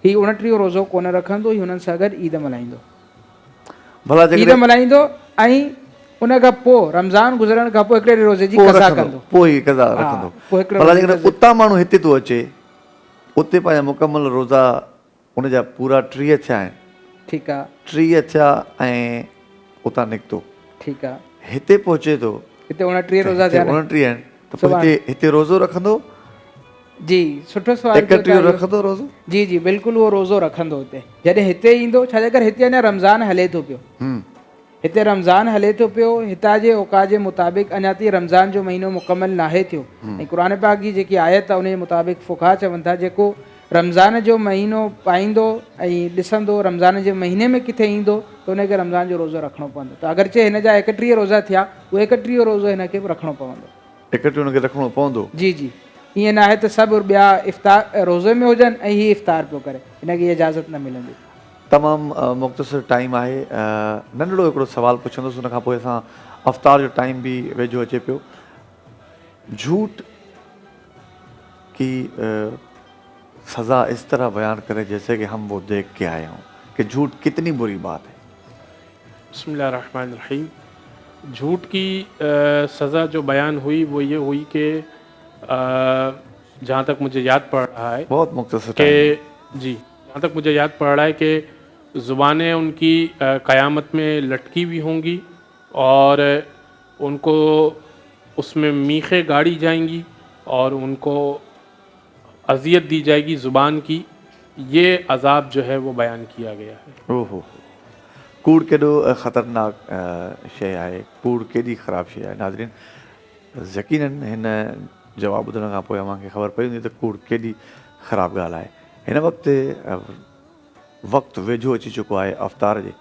हीअ 29 रोज़ो कोन रखंदो, हीअ हुननि सां गॾु ईद मल्हाईंदो। भला ईद जेकॾहिं मल्हाईंदो ऐं उन खां पोइ रमज़ान गुज़रण खां पोइ हिकिड़े रोज़े जी पोइ कज़ा रखंदो, कंदो। पोइ ई कज़ा हा, रखंदो। पोइ हिकिड़े भला रोज़े जी जेकॾहिं उतां माण्हू हिते थो अचे, उते पंहिंजा मुकमल रोज़ा उनजा पूरा 30 थिया आहिनि, ठीकु आहे, 30 थिया ऐं उतां निकितो, ठीकु आहे, हिते पहुचे थो, हिते 29 रोज़ा थिया आहिनि। 29 आहिनि, त पोइ हिते रोज़ो रखंदो, जी सुठो सवाल कयो 31 था इहो। रखंदो रोज़ो। जी जी बिल्कुलु उहो रोज़ो रखंदो हिते जॾहिं हिते ईंदो, छाजे करे हिते अञा रमज़ान हले थो पियो, हिते रमज़ान हले थो पियो, हितां जे औक़ात जे मुताबिक़ अञा ताईं रमज़ान जो महीनो मुकमल नाहे थियो। ऐं क़ुर पाक जी जेकी आयत आहे उन जे मुताबिक़ फ़ुक़हा चवनि था जेको रमज़ान जो महीनो पाईंदो ऐं ॾिसंदो रमज़ान जे महीने में किथे ईंदो त उनखे रमज़ान जो रोज़ो रखिणो पवंदो। त अगरचे हिन जा 31 रोज़ा थिया, उहे 31 रोज़ो हिनखे बि रखिणो पवंदो। 31 हुनखे रखिणो पवंदो। जी जी, ईअं न आहे त सभु ॿिया इफ़्तार रोज़े में हुजनि ऐं हीअ इफ़्तार पियो करे, हिनखे इजाज़त न मिलंदी। तमामु मुख़्तसिर टाइम आहे। नंढड़ो हिकिड़ो सुवालु पुछंदुसि, हुन खां पोइ असां अफ़्तार जो टाइम बि वेझो अचे पियो। झूठ की सज़ा इस तरह बयान करे जैसे कि हम वो देख के आए हों कि झूठ कितनी बुरी बात है। बिस्मिल्लाहिर्रहमानिर्रहीम। झूठ की सज़ा जो बयान हुई वो ये हुई कि जहाँ तक मुझे याद पड़ रहा है बहुत मुख्तसर कि जी, जहाँ तक मुझे याद पड़ रहा है कि ज़ुबानें उनकी क़यामत में लटकी हुई होंगी और उनको उसमें मीखें गाड़ी जाएंगी और उनको अज़ियत दी जाएगी ज़ुबान की। ये अज़ाब जो है वो बयान किया गया है। ओहो, कूड़ केॾो ख़तरनाक शइ आहे, कूड़ केॾी ख़राबु शइ आहे। नाज़रीन, यकीनन हिन जवाबु ॿुधण खां पोइ अव्हांखे ख़बर पई हूंदी त कूड़ केॾी ख़राबु ॻाल्हि आहे। हिन वक़्तु वेझो अची चुको आहे अफ़्तार जे।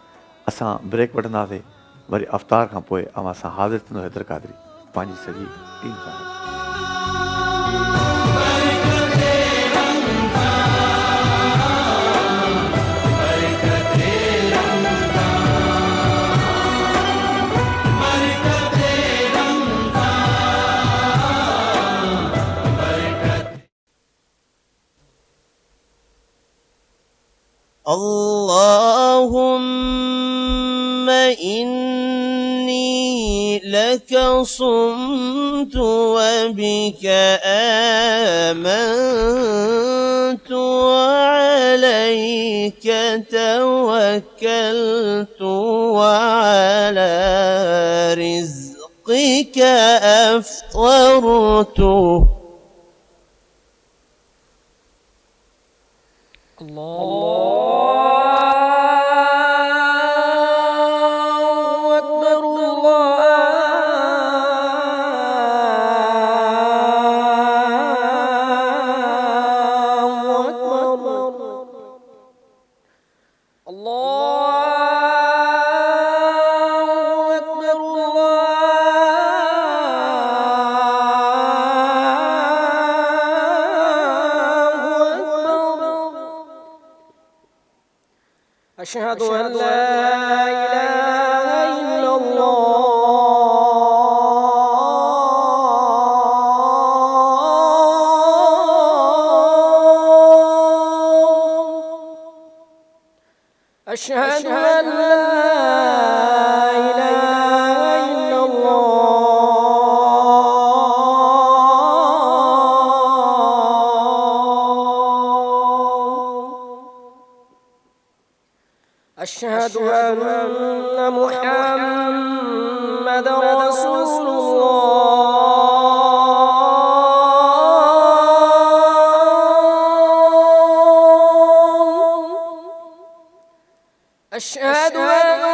असां ब्रेक वठंदासीं, वरी अफ़्तार खां पोइ अव्हां सां हाज़िर थींदो हैदर क़ादरी पंहिंजी सॼी टीम सां। اللهم إني لك صمت وبك آمنت وعليك توكلت وعلى رزقك أفطرت. أشهد أن لا إله إلا الله. أشهد أن لا إله إلا الله. أشهد أن محمد رسول الله. أشهد أن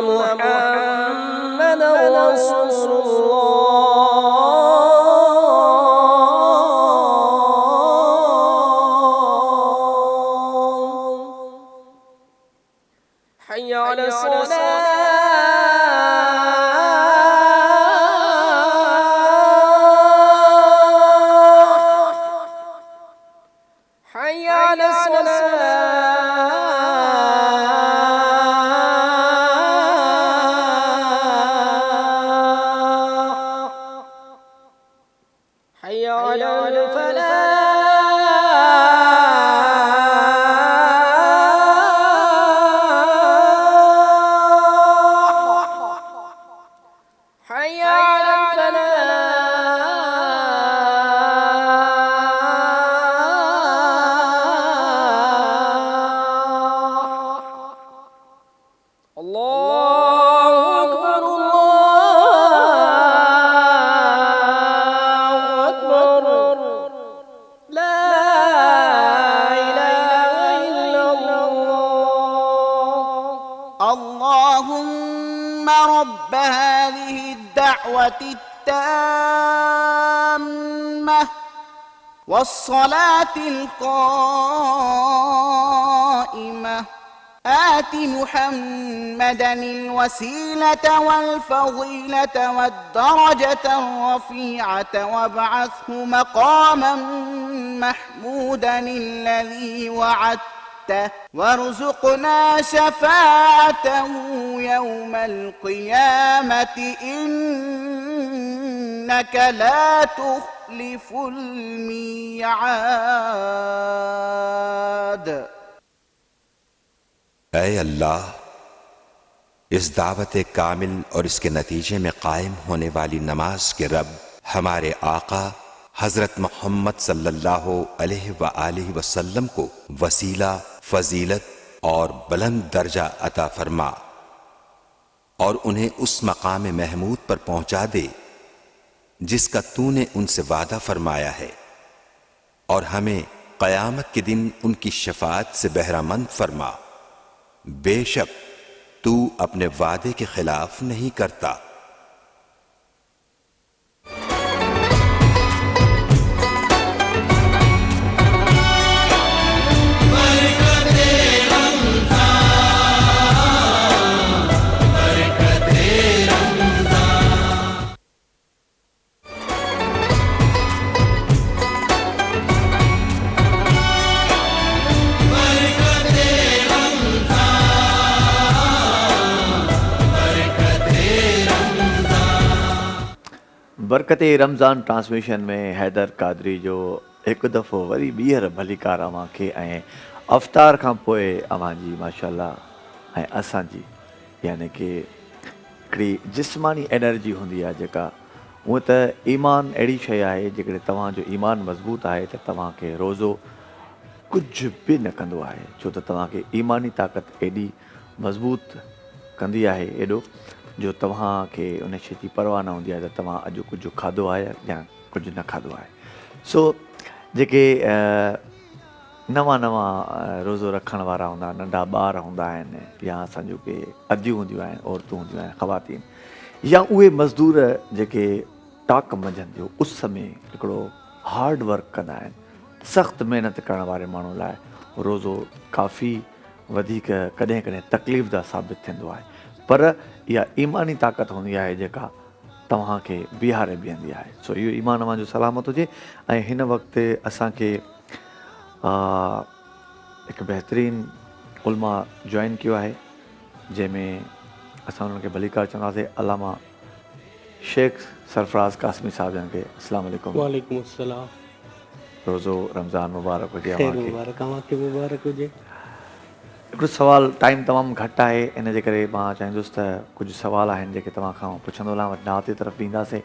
محمد رسول الله. حي على الصلاة. حي على الصلاة. حي على الفلاح. الدعوة التامة والصلاة القائمة آت محمدا الوسيلة والفضيلة والدرجة الرفيعة وابعثه مقاما محمودا الذي وعدته وارزقنا شفاعته يوم القيامة إنك لا تخلف الميعاد. اے اللہ، اس دعوت کامل اور اس کے نتیجے میں قائم ہونے والی نماز کے رب، ہمارے آقا حضرت محمد صلی اللہ علیہ وآلہ وسلم کو وسیلہ، فضیلت اور بلند درجہ عطا فرما اور انہیں اس مقام محمود پر پہنچا دے جس کا تو نے ان سے وعدہ فرمایا ہے، اور ہمیں قیامت کے دن ان کی شفاعت سے بہرہ مند فرما، بے شک تو اپنے وعدے کے خلاف نہیں کرتا۔ برکت رمضان ٹرانسمیشن میں حیدر قادری جو ایک دفعہ وری ॿीहर भली कार अव्हां खे ऐं अफ़्तार खां पोइ अव्हां जी माशाल्लाह ऐं असांजी यानी कि हिकिड़ी जिस्मानी एनर्जी हूंदी आहे जेका, हूअं त ईमान अहिड़ी शइ आहे जेकॾहिं तव्हांजो ईमान मज़बूत आहे त तव्हांखे रोज़ो कुझु बि न कंदो आहे, छो त तव्हांखे ईमानी ताक़त एॾी मज़बूत कंदी आहे एॾो जो तव्हांखे उन शइ जी परवाह न हूंदी आहे त तव्हां अॼु कुझु खाधो आहे या कुझु न खाधो आहे। सो जेके नवां रोज़ो रखण वारा हूंदा, नंढा ॿार हूंदा आहिनि या असांजो के अदियूं हूंदियूं आहिनि, औरतूं हूंदियूं आहिनि, ख़वातीन या उहे मज़दूर जेके टाक मंझंदि जो उस में हिकिड़ो हार्ड वर्क कंदा आहिनि, सख़्तु महिनत करण वारे माण्हू लाइ रोज़ो काफ़ी वधीक कॾहिं कॾहिं तकलीफ़ दा साबित थींदो आहे, पर इहा ईमानी ताक़त हूंदी आहे जेका तव्हांखे बीहारे बीहंदी आहे। सो इहो ईमान अव्हां जो सलामत हुजे। ऐं हिन वक़्तु असांखे हिकु बहितरीनु उलमा जॉइन कयो आहे, जंहिंमें असां उन्हनि खे भलीकार चवंदासीं, अलामा शेख सरफराज़ कासमी साहिब जन खे अस्सलाम वालेकुम। वालेकुम अस्सलाम। रोज़ो रमज़ान मुबारक हुजे। मुबारक मुबारक हुजे। हिकिड़ो सुवाल, टाइम तमामु घटि आहे, इन जे करे मां चाहींदुसि त कुझु सुवाल आहिनि जेके तव्हां खां पुछंदो हलां, वरी नात जी तरफ़ ईंदासीं।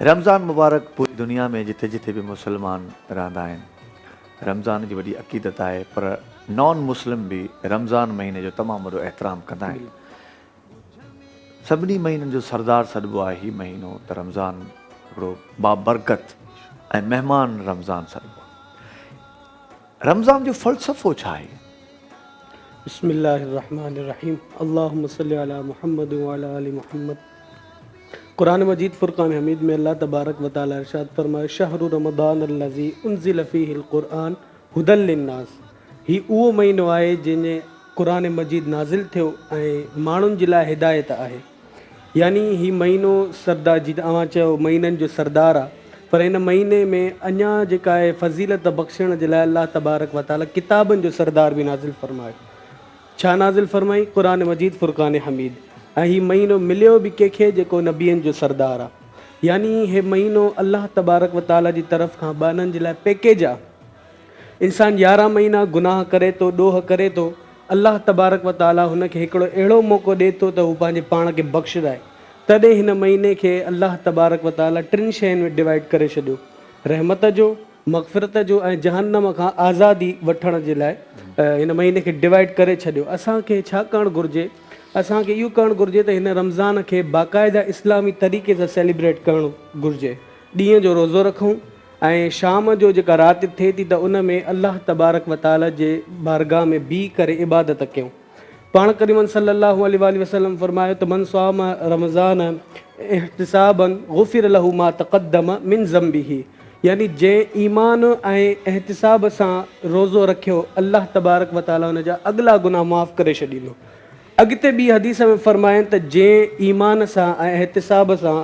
रमज़ान मुबारक पूरी दुनिया में जिथे जिथे बि मुस्लमान रहंदा आहिनि, रमज़ान जी वॾी अक़ीदत आहे, पर नॉन मुस्लिम बि रमज़ान महीने जो तमामु वॾो एतिराम कंदा आहिनि। सभिनी महीननि जो सरदार सॾिबो आहे हीउ महीनो त रमज़ान हिकिड़ो बाबरकत ऐं महिमान रमज़ान सॾिबो आहे। रमज़ान जो फ़लसफ़ो छा आहे? बिस्मिल्लाहिर्रहमानिर्रहीम। अल्लाहुम्मा सल्लि अला मुहम्मद व अला आलि मुहम्मद। कुरान मजीद फुरकान हमीद में अल्लाह तबारक व तआला इरशाद फरमाए, शहरु रमज़ान अल्लज़ी उनज़िल फ़ीहिल क़ुरआन हुदल लिन्नास। ही उहो महीनो आहे जंहिंजे कुरान मजीद नाज़िल थियो ऐं माण्हुनि जे लाइ हिदायत आहे। यानी ही महीनो सरदार जी तव्हां चयो महीननि जो सरदार आहे, पर हिन महीने में अञा जेका आहे फ़ज़ीलत बख़्शण जे लाइ अल्लाह तबारक व तआला किताबनि जो सरदार बि नाज़िल फरमाए। छा नाज़िल फरमाई? क़ुरान मजीद फ़ुरक़ान हमीद। ऐं हीउ महीनो मिलियो बि कंहिंखे जेको नबियनि जो सरदार आहे। यानी हे महीनो अल्लाह तबारक व तआला जी तरफ़ खां बाननि जे लाइ पैकेज आहे। इंसानु 11 महीना गुनाह करे थो, ॾोह करे थो, अल्लाह तबारक व तआला हुनखे हिकिड़ो अहिड़ो मौक़ो ॾिए थो त हू पंहिंजे पाण खे बख़्शराए। तॾहिं हिन महीने खे अल्लाह तबारक व तआला 3 शयुनि में डिवाइड करे छॾियो, रहमत जो, मग़फ़िरत जो ऐं जहन्नम खां आज़ादी वठण जे लाइ हिन महीने खे डिवाइड करे छॾियो। असांखे छा करणु घुरिजे? असांखे इहो करणु घुरिजे त हिन रमज़ान खे बाक़ाइदा इस्लामी तरीक़े सां सेलिब्रेट करणु घुरिजे। ॾींहं जो रोज़ो रखूं ऐं शाम जो जेका राति थिए थी त उन में अल्लाह तबारक व तआला जे बारगाह में बीह करे इबादत कयूं। पाण करीमन सल्लल्लाहु अलैहि वसल्लम फरमायो त मन स्वाम रमज़ान احتسابن غفر له ما تقدم من ذنبه، یعنی جंहिं ईमान ऐं एहतिसाब सां रोज़ो रखियो अल्लाह तबारक व ताला हुन जा अॻिला गुनाह माफ़ करे छॾींदो। अॻिते ॿी हदीस में फ़रमाइनि त जंहिं ईमान सां ऐं एहतिसाब सां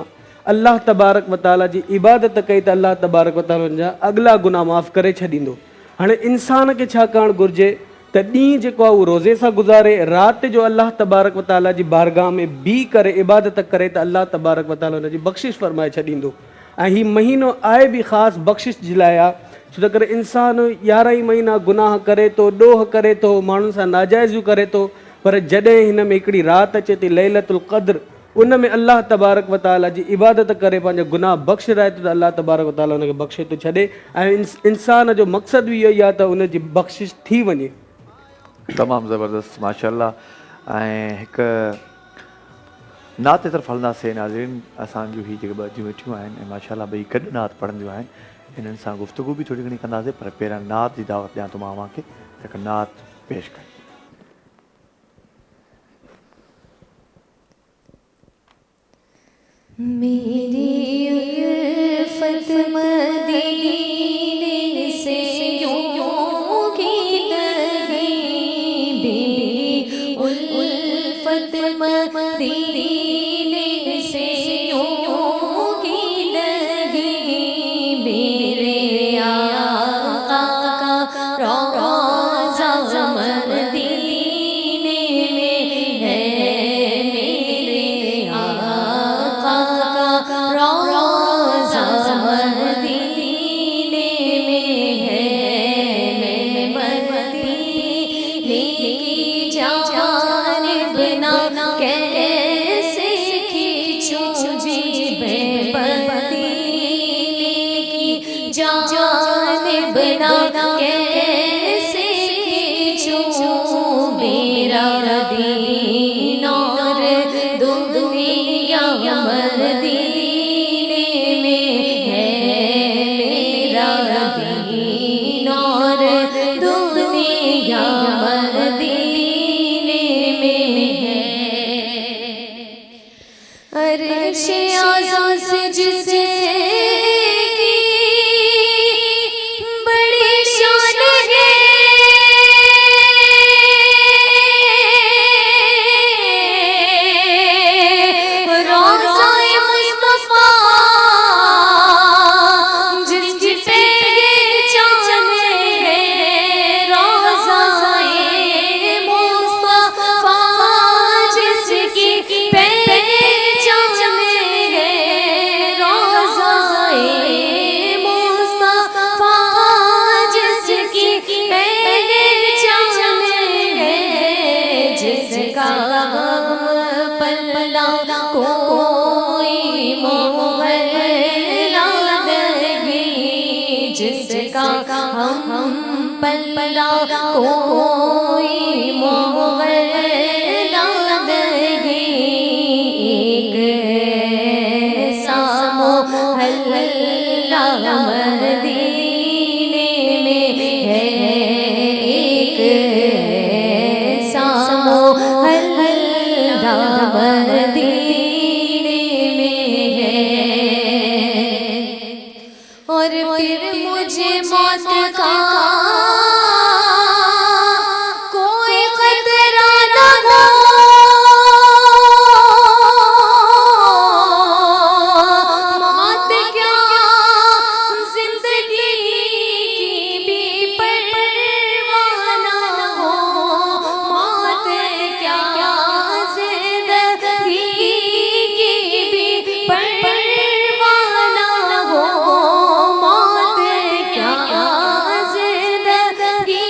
अल्लाह तबारक व ताला जी इबादत कई त अल्लाह तबारक व ताला हुन जा अॻिला गुनाह माफ़ करे छॾींदो। हाणे इंसान खे छा करणु घुरिजे त ॾींहुं जेको आहे उहो रोज़े सां गुज़ारे, राति जो अल्लाह तबारक व ताला जी बारगाह में बीह करे इबादत करे त अल्लाह तबारक व ताला हुन जी बख़्शिश फ़रमाए छॾींदो। ऐं हीउ महीनो आहे बि ख़ासि बख़्शिश जे लाइ आहे, छो त करे इंसानु 11 ई महीना गुनाह करे थो, ॾोह करे थो, माण्हुनि सां नाजाइज़ियूं करे थो, पर जॾहिं हिन में हिकिड़ी राति अचे थी लैलतुल क़द्र, उन में अल्लाह तबारक व ताला जी इबादत करे पंहिंजा गुनाह बख़्शिराए थो त अल्लाह तबारक व ताला हुनखे बख़्शे थो छॾे। ऐं इंसान जो मक़सदु बि इहो ई आहे त उन जी बख़्शिश थी वञे। तमामु ज़बरदस्त माशाअल्लाह। ऐं हिकु नात तरफ़ हलंदासीं नाज़रीन। असांजूं ही जेके ॿ वेठियूं आहिनि ऐं माशाअल्लाह ॿई गॾु नात पढ़ंदियूं आहिनि, हिननि सां गुफ़्तगू बि थोरी घणी कंदासीं, पर पहिरियां नात जी दावत ॾियां थो मां अव्हांखे हिकु नात पेश कयां। मेरी उल्फत मदीने से यूं की नहीं, मेरी उल्फत मदीने से यूं की नहीं, मेरे आका का रोज़ा मदीने में है, मेरे आका का रोज़ा मदीने में है। मैं मदीने की जानिब ना कैसे खींचूं जी, मैं मदीने की जानिब ना कैसे खींचूं, मेरा दीन और दुनिया मदीने में है, मेरा दीन और दुनिया मदीने में है। अर्श-ए आज़म से जिसे की बड़ी शान है, रोज़ा-ए मुस्तफ़ा जिसकी पहचान है, रोज़ा-ए मुस्तफ़ा जिसकी पहचान है, रोज़ा-ए मुस्तफ़ा जिसकी पहचान है, जिसका पल्ला कोई मोहल्ला नहीं, जिसका हम पल्ला कोई मोहल्ला नहीं, एक ऐसा मोहल्ला मदीने में है, एक ऐसा मोहल्ला मदीने में है। और फिर मुझे मौत का कोई खतरा न हो, मौत क्या जिंदगी की भी परवाह न हो, मौत क्या जिंदगी की भी परवाह न हो, मौत क्या जिंदगी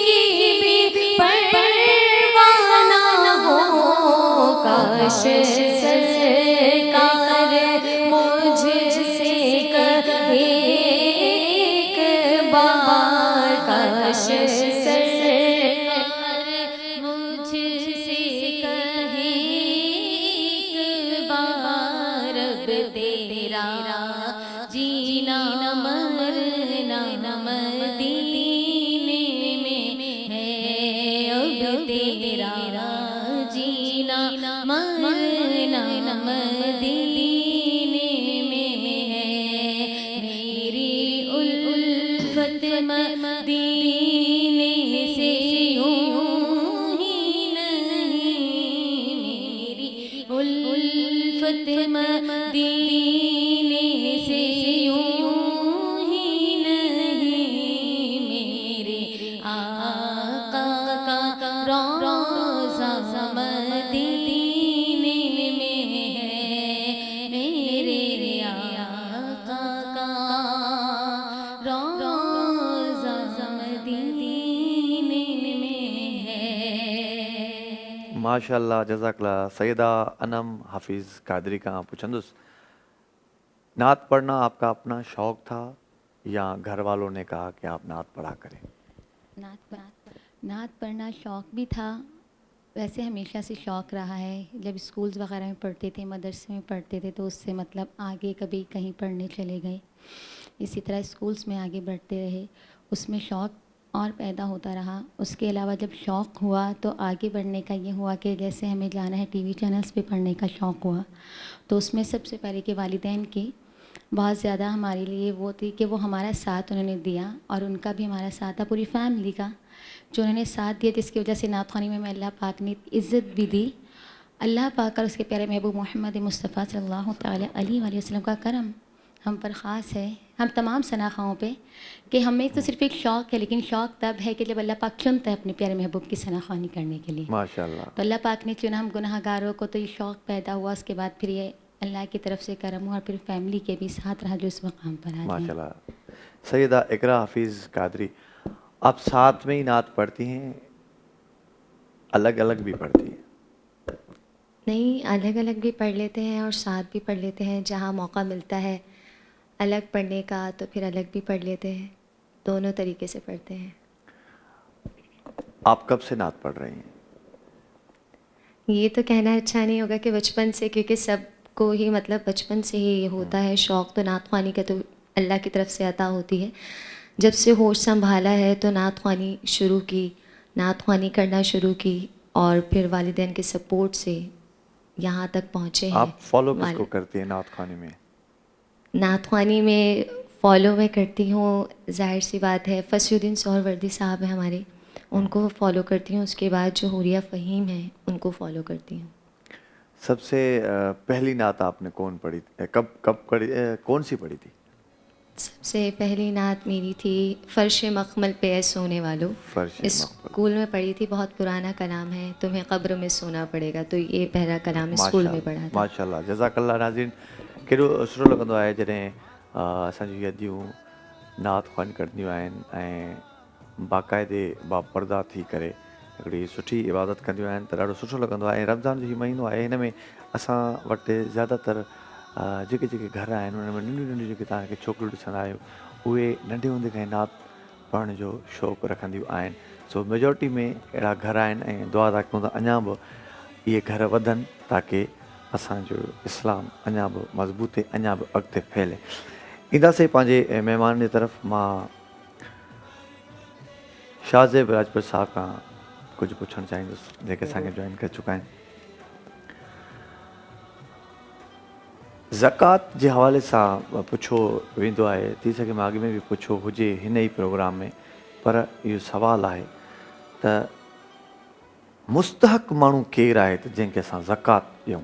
की भी परवाह न हो। काश सरकार मुझसे कहे एक बार, काश सरकार मुझसे कहे एक बार, अब तेरा जीना मरना मदीने में है, अब तेरा जीना मरना मदीने माशाल्लाह जज़ाकल्लाह। सैयदा अनम हाफिज़ कादरी का पुछंदुस, नात पढ़ना आपका अपना शौक़ था या घर वालों ने कहा कि आप नात पढ़ा करें? नात पढ़ना शौक़ भी था, वैसे हमेशा से शौक़ रहा है। जब स्कूल्स वगैरह में पढ़ते थे, मदरसे में पढ़ते थे, तो उससे मतलब आगे कभी कहीं पढ़ने चले गए, इसी तरह स्कूल्स में आगे बढ़ते रहे, उसमें शौक़ और पैदा होता रहा। उसके अलावा जब शौक़ हुआ तो आगे बढ़ने का ये हुआ कि जैसे हमें जाना है टीवी चैनल्स पे पढ़ने का शौक़ हुआ, तो उसमें सबसे पहले कि वालिदैन की बहुत ज़्यादा हमारे लिए वो थी कि वो हमारा साथ उन्होंने दिया, और उनका भी हमारा साथ था, पूरी फैमिली का जो उन्होंने साथ दिया, जिसकी वजह से नात ख़्वानी में अल्लाह पाक ने इज़्ज़त भी दी। अल्लाह पाक और उसके प्यारे महबूब मोहम्मद मुस्तफ़ा सल्लल्लाहु तआला अलैहि वसल्लम का करम हम पर ख़ास है, हम तमाम सनाखाओं पे, कि हमें तो सिर्फ़ एक शौक़ है, लेकिन शौक़ तब है कि जब अल्लाह पाक चुनता है अपने प्यारे महबूब की सनाखानी करने के लिए। माशाल्लाह। तो अल्लाह पाक ने चुना हम गुनाहगारों को, तो ये शौक़ पैदा हुआ। उसके बाद फिर ये अल्लाह की तरफ से करम हुआ, और फिर फैमिली के भी साथ रहा जो इस मकाम पर आज है। माशाल्लाह। सैयदा इकरा हाफिज़ कादरी, आप साथ में ही नात पढ़ती हैं, अलग अलग भी पढ़ती हैं? नहीं, अलग अलग भी पढ़ लेते हैं और साथ भी पढ़ लेते हैं। जहाँ मौका मिलता है अलग पढ़ने का तो फिर अलग भी पढ़ लेते हैं, दोनों तरीके से पढ़ते हैं। आप कब से नात पढ़ रही हैं? ये तो कहना अच्छा नहीं होगा कि बचपन से, क्योंकि सबको ही मतलब बचपन से ही ये होता है शौक़, तो नात ख़्वानी का तो अल्लाह की तरफ से अता होती है। जब से होश संभाला है तो नात ख़्वानी शुरू की, नात ख़्वानी करना शुरू की, और फिर वालिदैन के सपोर्ट से यहाँ तक पहुँचे हैं। आप फॉलो किसको करती हैं नात ख़्वानी में? नात ख़्वानी में फ़ॉलो मैं करती हूँ, ज़ाहिर सी बात है, फसयुद्दीन सोहरवर्दी साहब हैं हमारे, उनको फॉलो करती हूँ। उसके बाद जो हुरिया फ़हीम हैं उनको फॉलो करती हूँ। सबसे पहली नात आपने कौन पढ़ी, कब पढ़ी, कौन सी पढ़ी थी? सबसे पहली नात मेरी थी फ़र्श मखमल पे ऐ सोने वालों, स्कूल में पढ़ी थी। बहुत पुराना कलाम है, तुम्हें कब्र में सोना पड़ेगा, तो ये पहला कलाम स्कूल में पढ़ा था। माशाल्लाह जज़ाकल्लाह। नाज़रीन, केॾो सुठो लॻंदो आहे जॾहिं असांजी अदियूं नात ख़्वानी कंदियूं आहिनि ऐं बाक़ाइदे बापर्दा थी करे हिकिड़ी सुठी इबादत कंदियूं आहिनि, त ॾाढो सुठो लॻंदो आहे। ऐं रमज़ान जो हीउ महीनो आहे, हिन में असां वटि ज़्यादातर जेके जेके घर आहिनि उन में नंढियूं नंढियूं जेके तव्हांखे छोकिरियूं ॾिसंदा आहियो, उहे नंढे हूंदे खां नात पढ़ण जो शौक़ु रखंदियूं आहिनि। सो मेजॉरिटी में अहिड़ा घर आहिनि, ऐं दुआ था कयूं त अञा बि इहे घर वधनि, ताकी असांजो इस्लाम अञा बि मज़बूत थिए, अञा बि अॻिते फैले। ईंदासीं पंहिंजे महिमान जी तरफ़। मां शाहज़ेब राजपूत साहब खां कुझु पुछणु चाहींदुसि, जेके असांखे जॉइन करे चुका आहिनि। ज़कात जे हवाले सां पुछो वेंदो आहे, थी सघे मां अॻु में बि पुछो हुजे हिन ई प्रोग्राम में, पर इहो सुवालु आहे त मुस्तहक़ माण्हू केरु आहे त जंहिंखे असां ज़कात ॾियूं?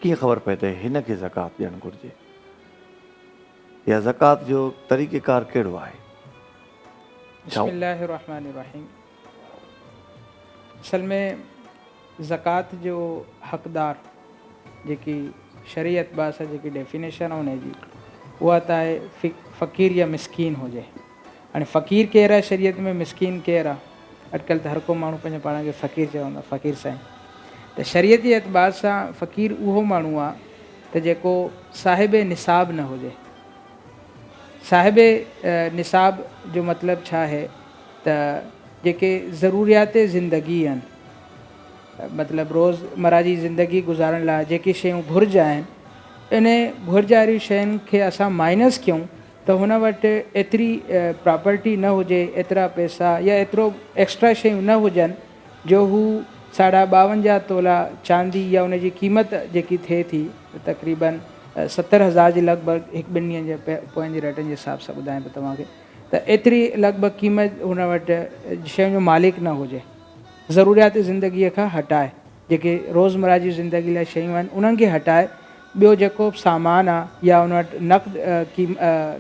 कीअं ख़बर पए त हिन खे ज़कात ॾियणु घुरिजे, या ज़कात जो तरीक़ेकार कहिड़ो आहे? बिस्मिल्लाहिर्रहमानिर्रहीम। असल में ज़कात जो हक़दार जेकी शरीयत बासा जेकी डेफिनेशन आहे हुनजी, उहा त आहे फ़क़ीर या मिसकीन हुजे। हाणे फ़क़ीर केरु आहे शरीयत में, मिसकीन केरु आहे? अॼुकल्ह त हर को माण्हू पंहिंजे पाण खे फ़क़ीर चवंदो आहे, फ़क़ीर साईं। त शरीयत जे एतबार सां फ़क़ीर उहो माण्हू आहे त जेको साहिब निसाब न हुजे। साहिब निसाब जो मतिलबु छा आहे त जेके ज़रूरियात ज़िंदगी आहिनि, मतिलबु रोज़मर्रा जी ज़िंदगी गुज़ारण लाइ जेकी शयूं घुरिज आहिनि, इन घुरिज वारियूं शयुनि खे असां माइनस कयूं त हुन वटि एतिरी प्रॉपर्टी न हुजे, एतिरा पैसा या एतिरो एक्स्ट्रा शयूं न हुजनि जो हू 52.5 तोला चांदी या उनजी क़ीमत जेकी थिए थी तक़रीबन 70,000 जे लॻभॻि, हिकु ॿिनि ॾींहंनि जे पोयनि जे रेटनि जे हिसाब सां ॿुधायां पियो तव्हांखे, त एतिरी लॻभॻि क़ीमत हुन वटि शयुनि जो मालिक न हुजे। ज़रूरियात ज़िंदगीअ खां हटाए, जेके रोज़मर्रा जी ज़िंदगी लाइ शयूं आहिनि उन्हनि खे हटाए ॿियो जेको सामान आहे या उन वटि नक़द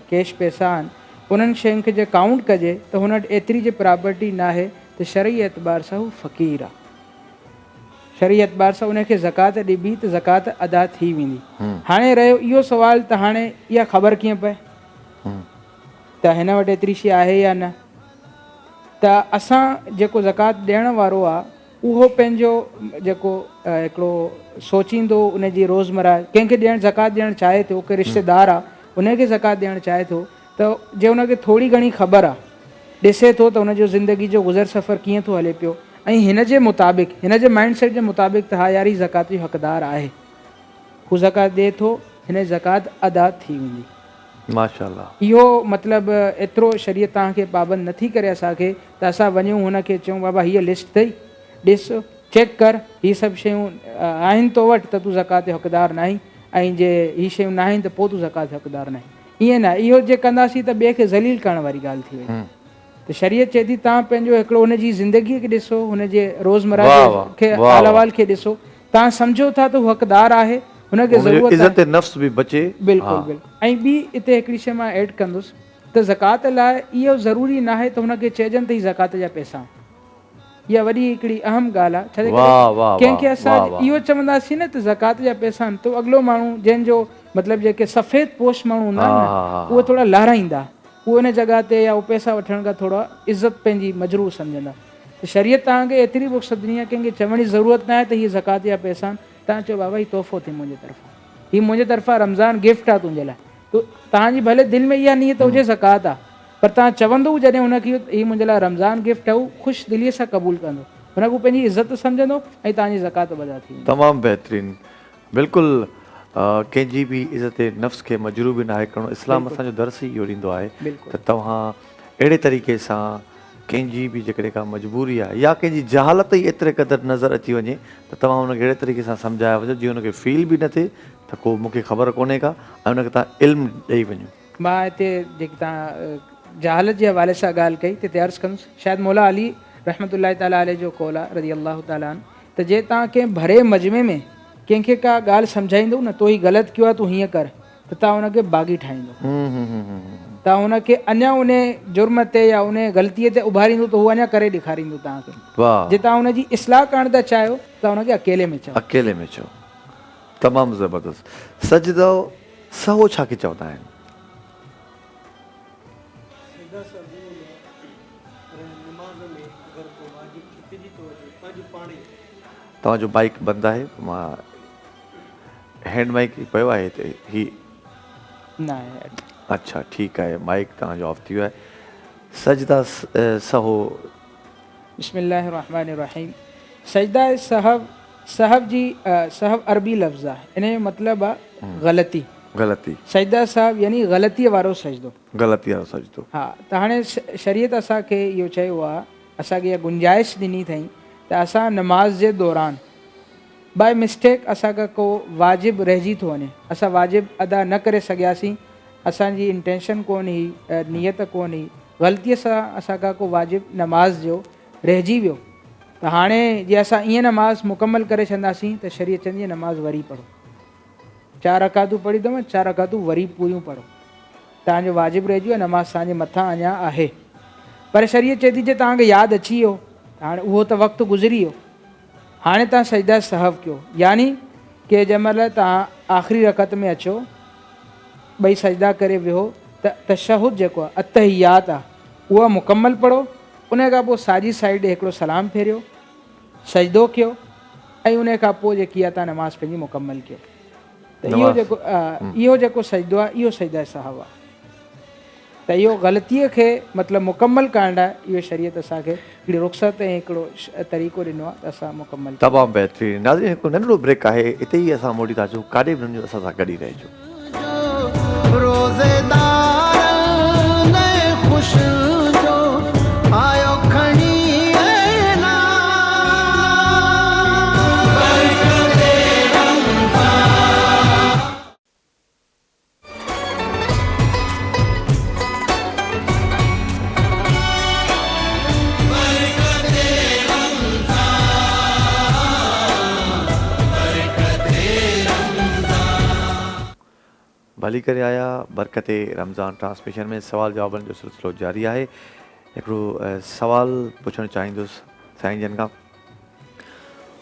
कैश पैसा आहिनि, उन्हनि शयुनि खे जे काउंट कजे त हुन वटि एतिरी जे प्रॉपर्टी न आहे त शरई एतबार सां हू फ़क़ीर आहे। शरई एतबार सां उनखे ज़कात ॾिबी त ज़कात अदा थी वेंदी। हाणे रहियो इहो सुवालु त हाणे इहा ख़बर कीअं पए त हिन वटि एतिरी शइ आहे या न? त असां जेको ज़कात ॾियण वारो आहे उहो पंहिंजो जेको हिकिड़ो सोचींदो उन जी रोज़मर्रा कंहिंखे ज़कात ॾियणु चाहे थो, के रिश्तेदार आहे उनखे ज़कात ॾियणु चाहे थो त जे उनखे थोरी घणी ख़बर आहे, ॾिसे थो त हुनजो ज़िंदगी जो गुज़र सफ़र कीअं थो हले पियो ऐं हिन जे मुताबिक़ हिन जे माइंड सेट जे मुताबिक़ त हा यार ही ज़कात जो हक़दार आहे, हू ज़कात ॾिए थो, हिन ज़कात अदा थी वेंदी। माशाअल्लाह। इहो मतिलबु एतिरो शरीयत तव्हांखे पाबंद नथी करे असांखे त असां वञूं हुनखे चऊं बाबा हीअ लिस्ट अथई, ॾिस चेक कर, हीअ सभु शयूं आहिनि तो वटि त तूं ज़कात जो हक़दार न आहीं, ऐं जे हीअ शयूं न आहिनि त पोइ तूं ज़कात जो हक़दार न आहीं। ईअं न, इहो जे कंदासीं त ॿिए खे ज़लील करण वारी ॻाल्हि थी वई। त शरीयत चए थी तव्हां पंहिंजो हिकिड़ो हुनजी ज़िंदगीअ खे ॾिसो, हुनजे रोज़मर्रा खे हाल अहवाल खे ॾिसो, तव्हां सम्झो था त हू हक़दार आहे, हुनखे ज़रूरत इज़त नफ़्स बि बचे। बिल्कुलु बिल्कुलु। ऐं ॿी हिते हिकिड़ी शइ मां ऐड कंदुसि त ज़कात लाइ इहो ज़रूरी न आहे त हुनखे चइजनि त ही ज़कात जा पैसा, इहा वॾी हिकिड़ी अहम ॻाल्हि आहे। छॾे कंहिंखे असां इहो चवंदासीं न त ज़कात जा पैसा आहिनि त अॻिलो माण्हू जंहिंजो मतिलबु जेके सफ़ेद पोश माण्हू हूंदा आहिनि न उहे थोरा लाराईंदा, उहे उन जॻह ते या उहे पैसा वठण खां थोरा इज़त पंहिंजी मजरूह सम्झंदा। त शरीयत तव्हांखे एतिरी रुख़्सत ॾिनी आहे, कंहिंखे चवण जी ज़रूरत न आहे त हीअ ज़कात जा पैसा आहिनि, तव्हां चओ बाबा हीउ तोहफ़ो थी मुंहिंजे तरफ़ां, हीअ मुंहिंजे तरफ़ां रमज़ान गिफ्ट आहे तुंहिंजे लाइ, तो तव्हांजी भले दिलि में इहा नियत हुजे ज़कात आहे, पर तव्हां चवंदो जॾहिं हुनखे हीअ मुंहिंजे लाइ रमज़ान गिफ्ट आहे, हू ख़ुशि दिलीअ सां क़बूलु कंदो, हुनखे हू पंहिंजी इज़त सम्झंदो ऐं तव्हांजी ज़कात अदा थी वेंदी। तमामु बहितरीनु। बिल्कुलु कंहिंजी बि इज़त नफ़्स खे मजरूह बि न आहे करिणो। इस्लाम असांजो दर्स ई इहो ॾींदो आहे त तव्हां अहिड़े तरीक़े सां कंहिंजी बि जेकॾहिं का मजबूरी आहे या कंहिंजी जहालत ई एतिरे क़दुरु नज़र अची वञे त तव्हां हुनखे अहिड़े तरीक़े सां सम्झाए वञो जीअं हुनखे फील बि न थिए त को मूंखे ख़बर कोन्हे का, ऐं हुनखे तव्हां इल्मु ॾेई वञो। मां हिते जेकी तव्हां जहालत जे हवाले सां ॻाल्हि कई त अर्ज़ु कंदुसि, शायदि मौला अली रहमतुल्लाहि ताला अलैह जो कौल आहे रज़ी अल्लाह ताला अन, त जे तव्हां कंहिं भरे मजमे में कंहिंखे का ॻाल्हि सम्झाईंदो न तो ही ग़लति कयो आहे तूं हीअं कर, त तव्हां हुनखे बाग़ी ठाहींदो, तव्हां हुनखे अञा उन जुर्म ते या उन ग़लतीअ ते उभारींदो त हू अञा करे ॾेखारींदो तव्हांखे। जे तव्हां हुनजी इस्लाह करणु था चाहियो त हुनखे अकेले में चओ। अकेले में चओ। तमामु ज़बरदस्त। सजदो सहो छा खे चवंदा आहिनि? तव्हांजो माइक बंदि आहे, मां हैंड माइक पियो आहे हिते ही न आहे। अच्छा ठीकु आहे, माइक तव्हांजो ऑफ थी वियो आहे। सजदा सहो। बिस्मिल्लाहिर रहमानिर रहीम। सजदा सहब जी सहब अरबी लफ़्ज़ आहे, इन जो मतिलबु आहे ग़लती। ग़लती। सजदा साहब यानी ग़लतीअ वारो सजदो। ग़लती वारो सजदो। हा, त हाणे शरीयत असांखे इहो चयो आहे, असांखे इहा गुंजाइश ॾिनी अथई त असां नमाज़ जे दौरान बाय मिस्टेक असांखां को वाजिबु रहिजी थो वञे, असां वाजिबु अदा न करे सघियासीं, असांजी इंटेंशन कोन हुई, नियत कोन हुई, ग़लतीअ सां असांखां को वाजिबु नमाज़ जो रहिजी वियो, त हाणे जे असां ईअं नमाज़ मुकमल करे छॾंदासीं त शरीयत चवंदी आहे नमाज़ वरी पढ़ो, 4 रकातूं पढ़ी अथव, 4 रकातूं वरी पूरियूं पढ़ो, तव्हांजो वाजिबु रहिजी वियो, नमाज़ तव्हांजे मथां अञा आहे। पर शरीयत चए थी जे तव्हांखे यादि अची वियो, हाणे उहो त वक़्तु गुज़री वियो, हाणे तव्हां सजदा सहव कयो, यानी कि जंहिं महिल तव्हां आख़िरी रकत में अचो, ॿई सजदा करे वियो त तशहुद जेको आहे अतहियात आहे उहा मुकमल पढ़ो, उन खां पोइ साॼी साइड हिकिड़ो सलाम फेरियो, सजदो कयो ऐं उन खां पोइ जेकी आहे तव्हां नमाज़ पंहिंजी मुकमल कयो। त इहो जेको सजदो आहे इहो सजदा सहव आहे। त इहो ग़लतीअ खे मतिलबु मुकमल करण लाइ इहो शरीयत असांखे हिकिड़ी रुख़सत ऐं हिकिड़ो तरीक़ो ॾिनो आहे त असां मुकमल। तमामु बहितरीनु। नाज़रीन, हिकु नंढिड़ो ब्रेक आहे, हिते ई असां मोड़ी था अचूं, काॾे बि वञो, असां सां गॾु ई रहिजो। भली करे आया बरकत रमज़ान ट्रांसमिशन में सवाल जवाबनि जो सिलसिलो जारी आहे। हिकिड़ो सवाल पुछणु चाहींदुसि साईं जन खां,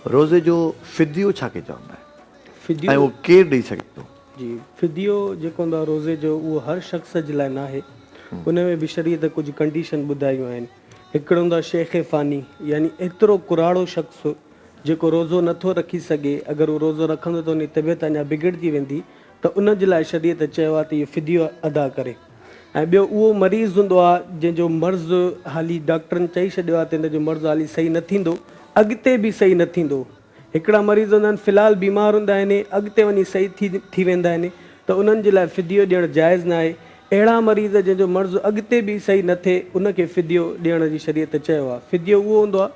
रोज़े जो फिदियो छा खे चवंदा आहिनि ऐं उहो केरु ॾेई सघे थो? जी, फिदियो जेको हूंदो रोज़े जो उहो हर शख़्स जे लाइ न आहे, उन में बि शरीयत कुझु कंडीशन ॿुधायूं आहिनि। हिकिड़ो हूंदो आहे शेख फ़ानी, यानी एतिरो कुराड़ो शख़्स जेको रोज़ो नथो रखी सघे, अगरि उहो रोज़ो रखंदो त उनजी तबियत अञा बिगड़जी वेंदी, त उन जे लाइ शरीयत चयो आहे त इहो फिदियो अदा करे। ऐं ॿियो उहो मरीज़ हूंदो आहे जंहिंजो मर्ज़ु हाली डॉक्टरनि चई छॾियो आहे त हिन जो मर्ज़ु हाली सही न थींदो, अॻिते बि सही न थींदो। हिकिड़ा मरीज़ हूंदा आहिनि फ़िलहालु बीमार हूंदा आहिनि, अॻिते वञी सही थी वेंदा आहिनि, त उन्हनि जे लाइ फिदियो ॾियणु जाइज़ न आहे। अहिड़ा मरीज़ जंहिंजो मर्ज़ु अॻिते बि सही न थिए, उनखे फिदियो ॾियण जी शरीयत चयो आहे। फिदियो उहो हूंदो आहे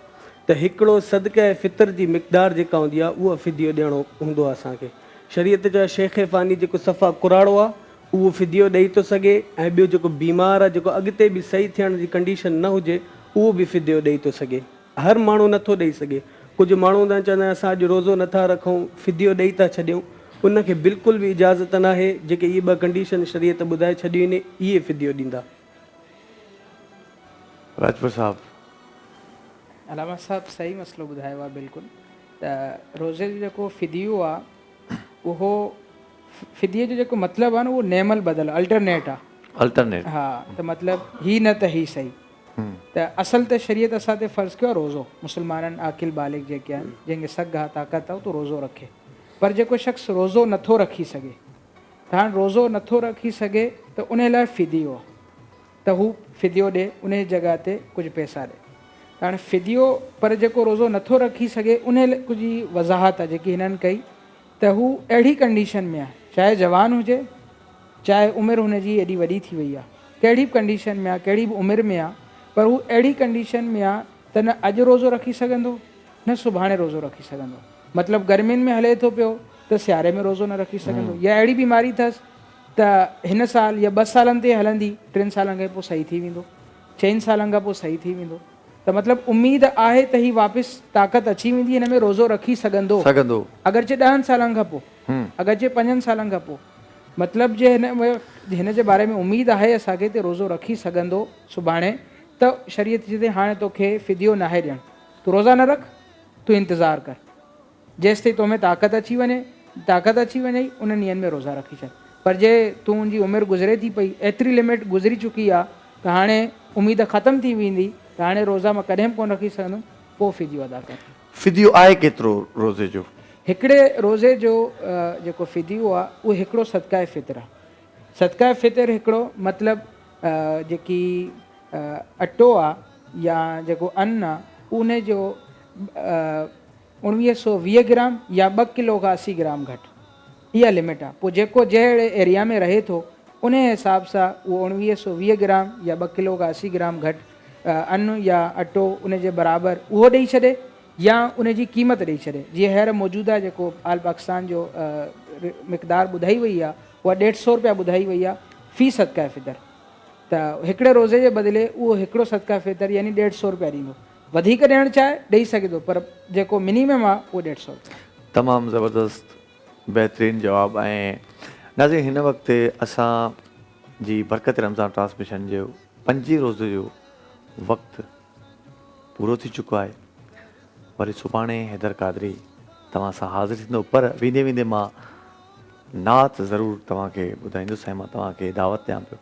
त हिकिड़ो सदक़े फ़ितर जी मिक़दार जेका हूंदी आहे उहा फिदियो ॾियणो हूंदो आहे असांखे। शरीयत जो शेख फ़ानी जेको सफ़ा कुराड़ो आहे उहो फिदियो ॾेई थो सघे, ऐं ॿियो जेको बीमार आहे, जेको अॻिते बि सही थियण जी कंडीशन न हुजे, उहो बि फिदियो ॾेई थो सघे। हर माण्हू नथो ॾेई सघे। कुझु माण्हू हूंदा आहिनि चवंदा आहिनि असां अॼु रोज़ो नथा रखूं, फिदियो ॾेई था छॾियूं, उनखे बिल्कुलु बि इजाज़त न आहे। जेके इहे ॿ कंडीशन शरीयत ॿुधाए छॾियूं आहिनि, इहे फिदियो ॾींदा। राजपुर साहब। अलामा साहब सही मसलो ॿुधायो आहे बिल्कुलु। त रोज़े जो जेको फिदियो आहे उहो फिदिये जो जेको मतिलबु आहे न उहो नेमल बदल अल्टरनेट आहे। अल्टरनेट, हा, त मतिलबु ही न त ही सही। त असल त शरीयत असां ते फ़र्ज़ु कयो आहे रोज़ो। मुस्लमाननि आकिल बालिग जेके आहिनि, जंहिंखे सघ आहे ताक़त आहे, तो रोज़ो रखे। पर जेको शख़्स रोज़ो नथो रखी सघे, त हाणे रोज़ो नथो रखी सघे त उन लाइ फिदियो आहे, त हू फिदियो ॾे, उन जी जॻह ते कुझु पैसा ॾे। हाणे फिदियो, पर जेको रोज़ो नथो रखी सघे उन लाइ कुझु वज़ाहत आहे जेकी हिननि कई, त हू अहिड़ी कंडीशन में आहे, चाहे जवान हुजे, चाहे उमिरि हुनजी एॾी वॾी थी वई आहे, कहिड़ी बि कंडीशन में आहे, कहिड़ी बि उमिरि में आहे, पर हू अहिड़ी कंडीशन में आहे त न अॼु रोज़ो रखी सघंदो, न सुभाणे रोज़ो रखी सघंदो। मतिलबु गर्मियुनि में हले थो पियो त सियारे में रोज़ो न रखी सघंदो, या अहिड़ी बीमारी अथसि त हिन साल या 2 सालनि ते हलंदी, 3 सालनि खां पोइ सही थी वेंदो, 4 सालनि खां पोइ सही थी वेंदो। त मतिलबु उमेदु आहे त ही वापसि ताक़त अची वेंदी, हिन में रोज़ो रखी सघंदो अगरचे 10 सालनि खां पोइ, अगरचे 5 सालनि खां पोइ। मतिलबु जे हिन जे बारे में उमेदु आहे असांखे त रोज़ो रखी सघंदो सुभाणे, त शरीयत चए हाणे तोखे फिदियो न आहे ॾियणु, तूं रोज़ा न रख, तूं इंतज़ारु कर जेसि ताईं तोमें ताक़त अची वञे उन ॾींहंनि में रोज़ा रखी छॾ। पर जे तुंहिंजी उमिरि गुज़रे थी पई, एतिरी लिमिट गुज़री चुकी आहे त हाणे उमेदु ख़तमु थी वेंदी, त हाणे रोज़ा मां कॾहिं बि कोन रखी सघंदुमि, पोइ फिदियो अदा कर। फिदियो आहे केतिरो रोज़े जो? हिकिड़े रोज़े जो जेको फिदियो आहे उहो हिकिड़ो सदक़ाए फ़ितर आहे। सदक़ाए फ़ितर हिकिड़ो मतिलबु जेकी अटो आहे या जेको अन्न आहे, उन जो 1920 ग्राम या 2 किलो खां 80 ग्राम घटि, इहा लिमिट आहे। पोइ जेको जहिड़े एरिया में रहे थो उन हिसाब सां उहो 1920 ग्राम या 2 किलो खां 80 ग्राम घटि अन्न या अटो उन जे बराबरि उहो ॾेई छॾे, या उन जी क़ीमत ॾेई छॾे। जीअं हींअर मौजूदा जेको आल पाकिस्तान जो मिक़दार ॿुधाई वई आहे उहा 150 रुपया ॿुधाई वई आहे फ़ी सदक़ाए फ़ितर। त हिकिड़े रोज़े जे बदिले उहो हिकिड़ो सदक़ाए फ़ितर यानी 150 रुपया ॾींदो। वधीक ॾियणु चाहे ॾेई सघे थो, पर जेको मिनिमम आहे उहो 150 रुपया। तमामु ज़बरदस्त बहितरीनु जवाबु। ऐं नाज़रीन, हिन वक़्तु असांजी बरकत रमज़ान ट्रांसमिशन जो 5 रोज़े जो वक़्तु पूरो थी चुको आहे। वरी सुभाणे हैदर क़ादरी तव्हां सां हाज़िर थींदो, पर वेंदे वेंदे मां नात ज़रूरु तव्हांखे ॿुधाईंदुसि ऐं मां तव्हांखे दावत ॾियां पियो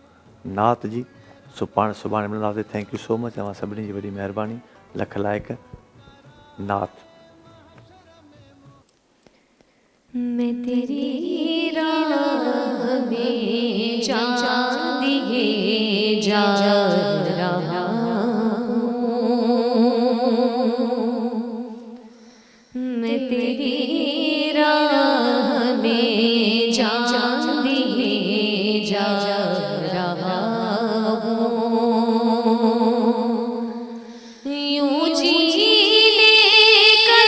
नात जी। सुभाणे मिलंदासीं। थैंक यू सो मच, तव्हां सभिनी जी वॾी महिरबानी, लख लाइक। नात। मैं तेरी राह में चाँद दिए जा रहा हूँ, मैं तेरी राह में चाँद दिए जा रहा हूँ, यूं जीने का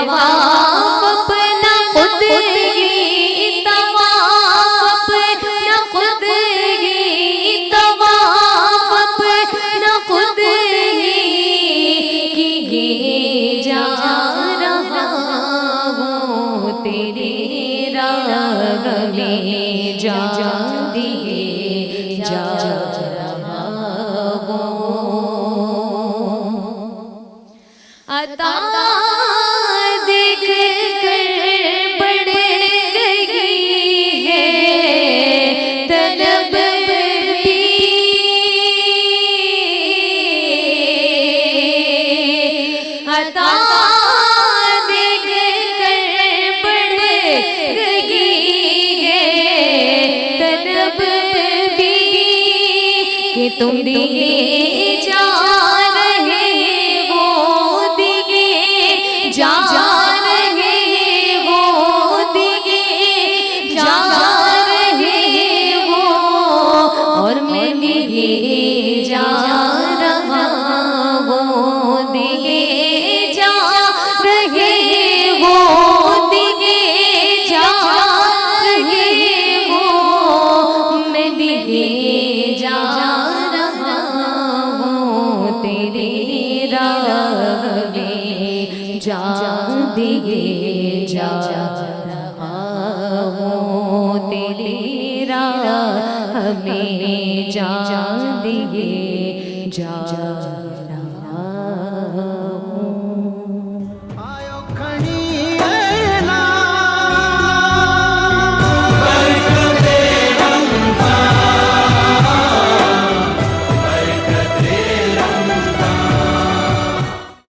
तवाफ अपना खुद ही, तवाफ अपना खुद ही, तवाफ अपना खुद ही किए जा रहा हूँ तेरे राग में जा दिए जा रहा हूँ। अता देख कर बढ़ गई है तलब भी, अता देख कर बढ़ गई है तलब भी कि तुम दिए जा रहे हो, दिए जा रहे हो, दिए जा रहे हो, और मैं दिए जा रहा हूँ, दिए जा रहे हो, दिए जा रहे हो, मैं दिए जा रहा हूँ तेरे राग में जा दिए जा रहा हूँ तेरे राग में जा दिए जा रहा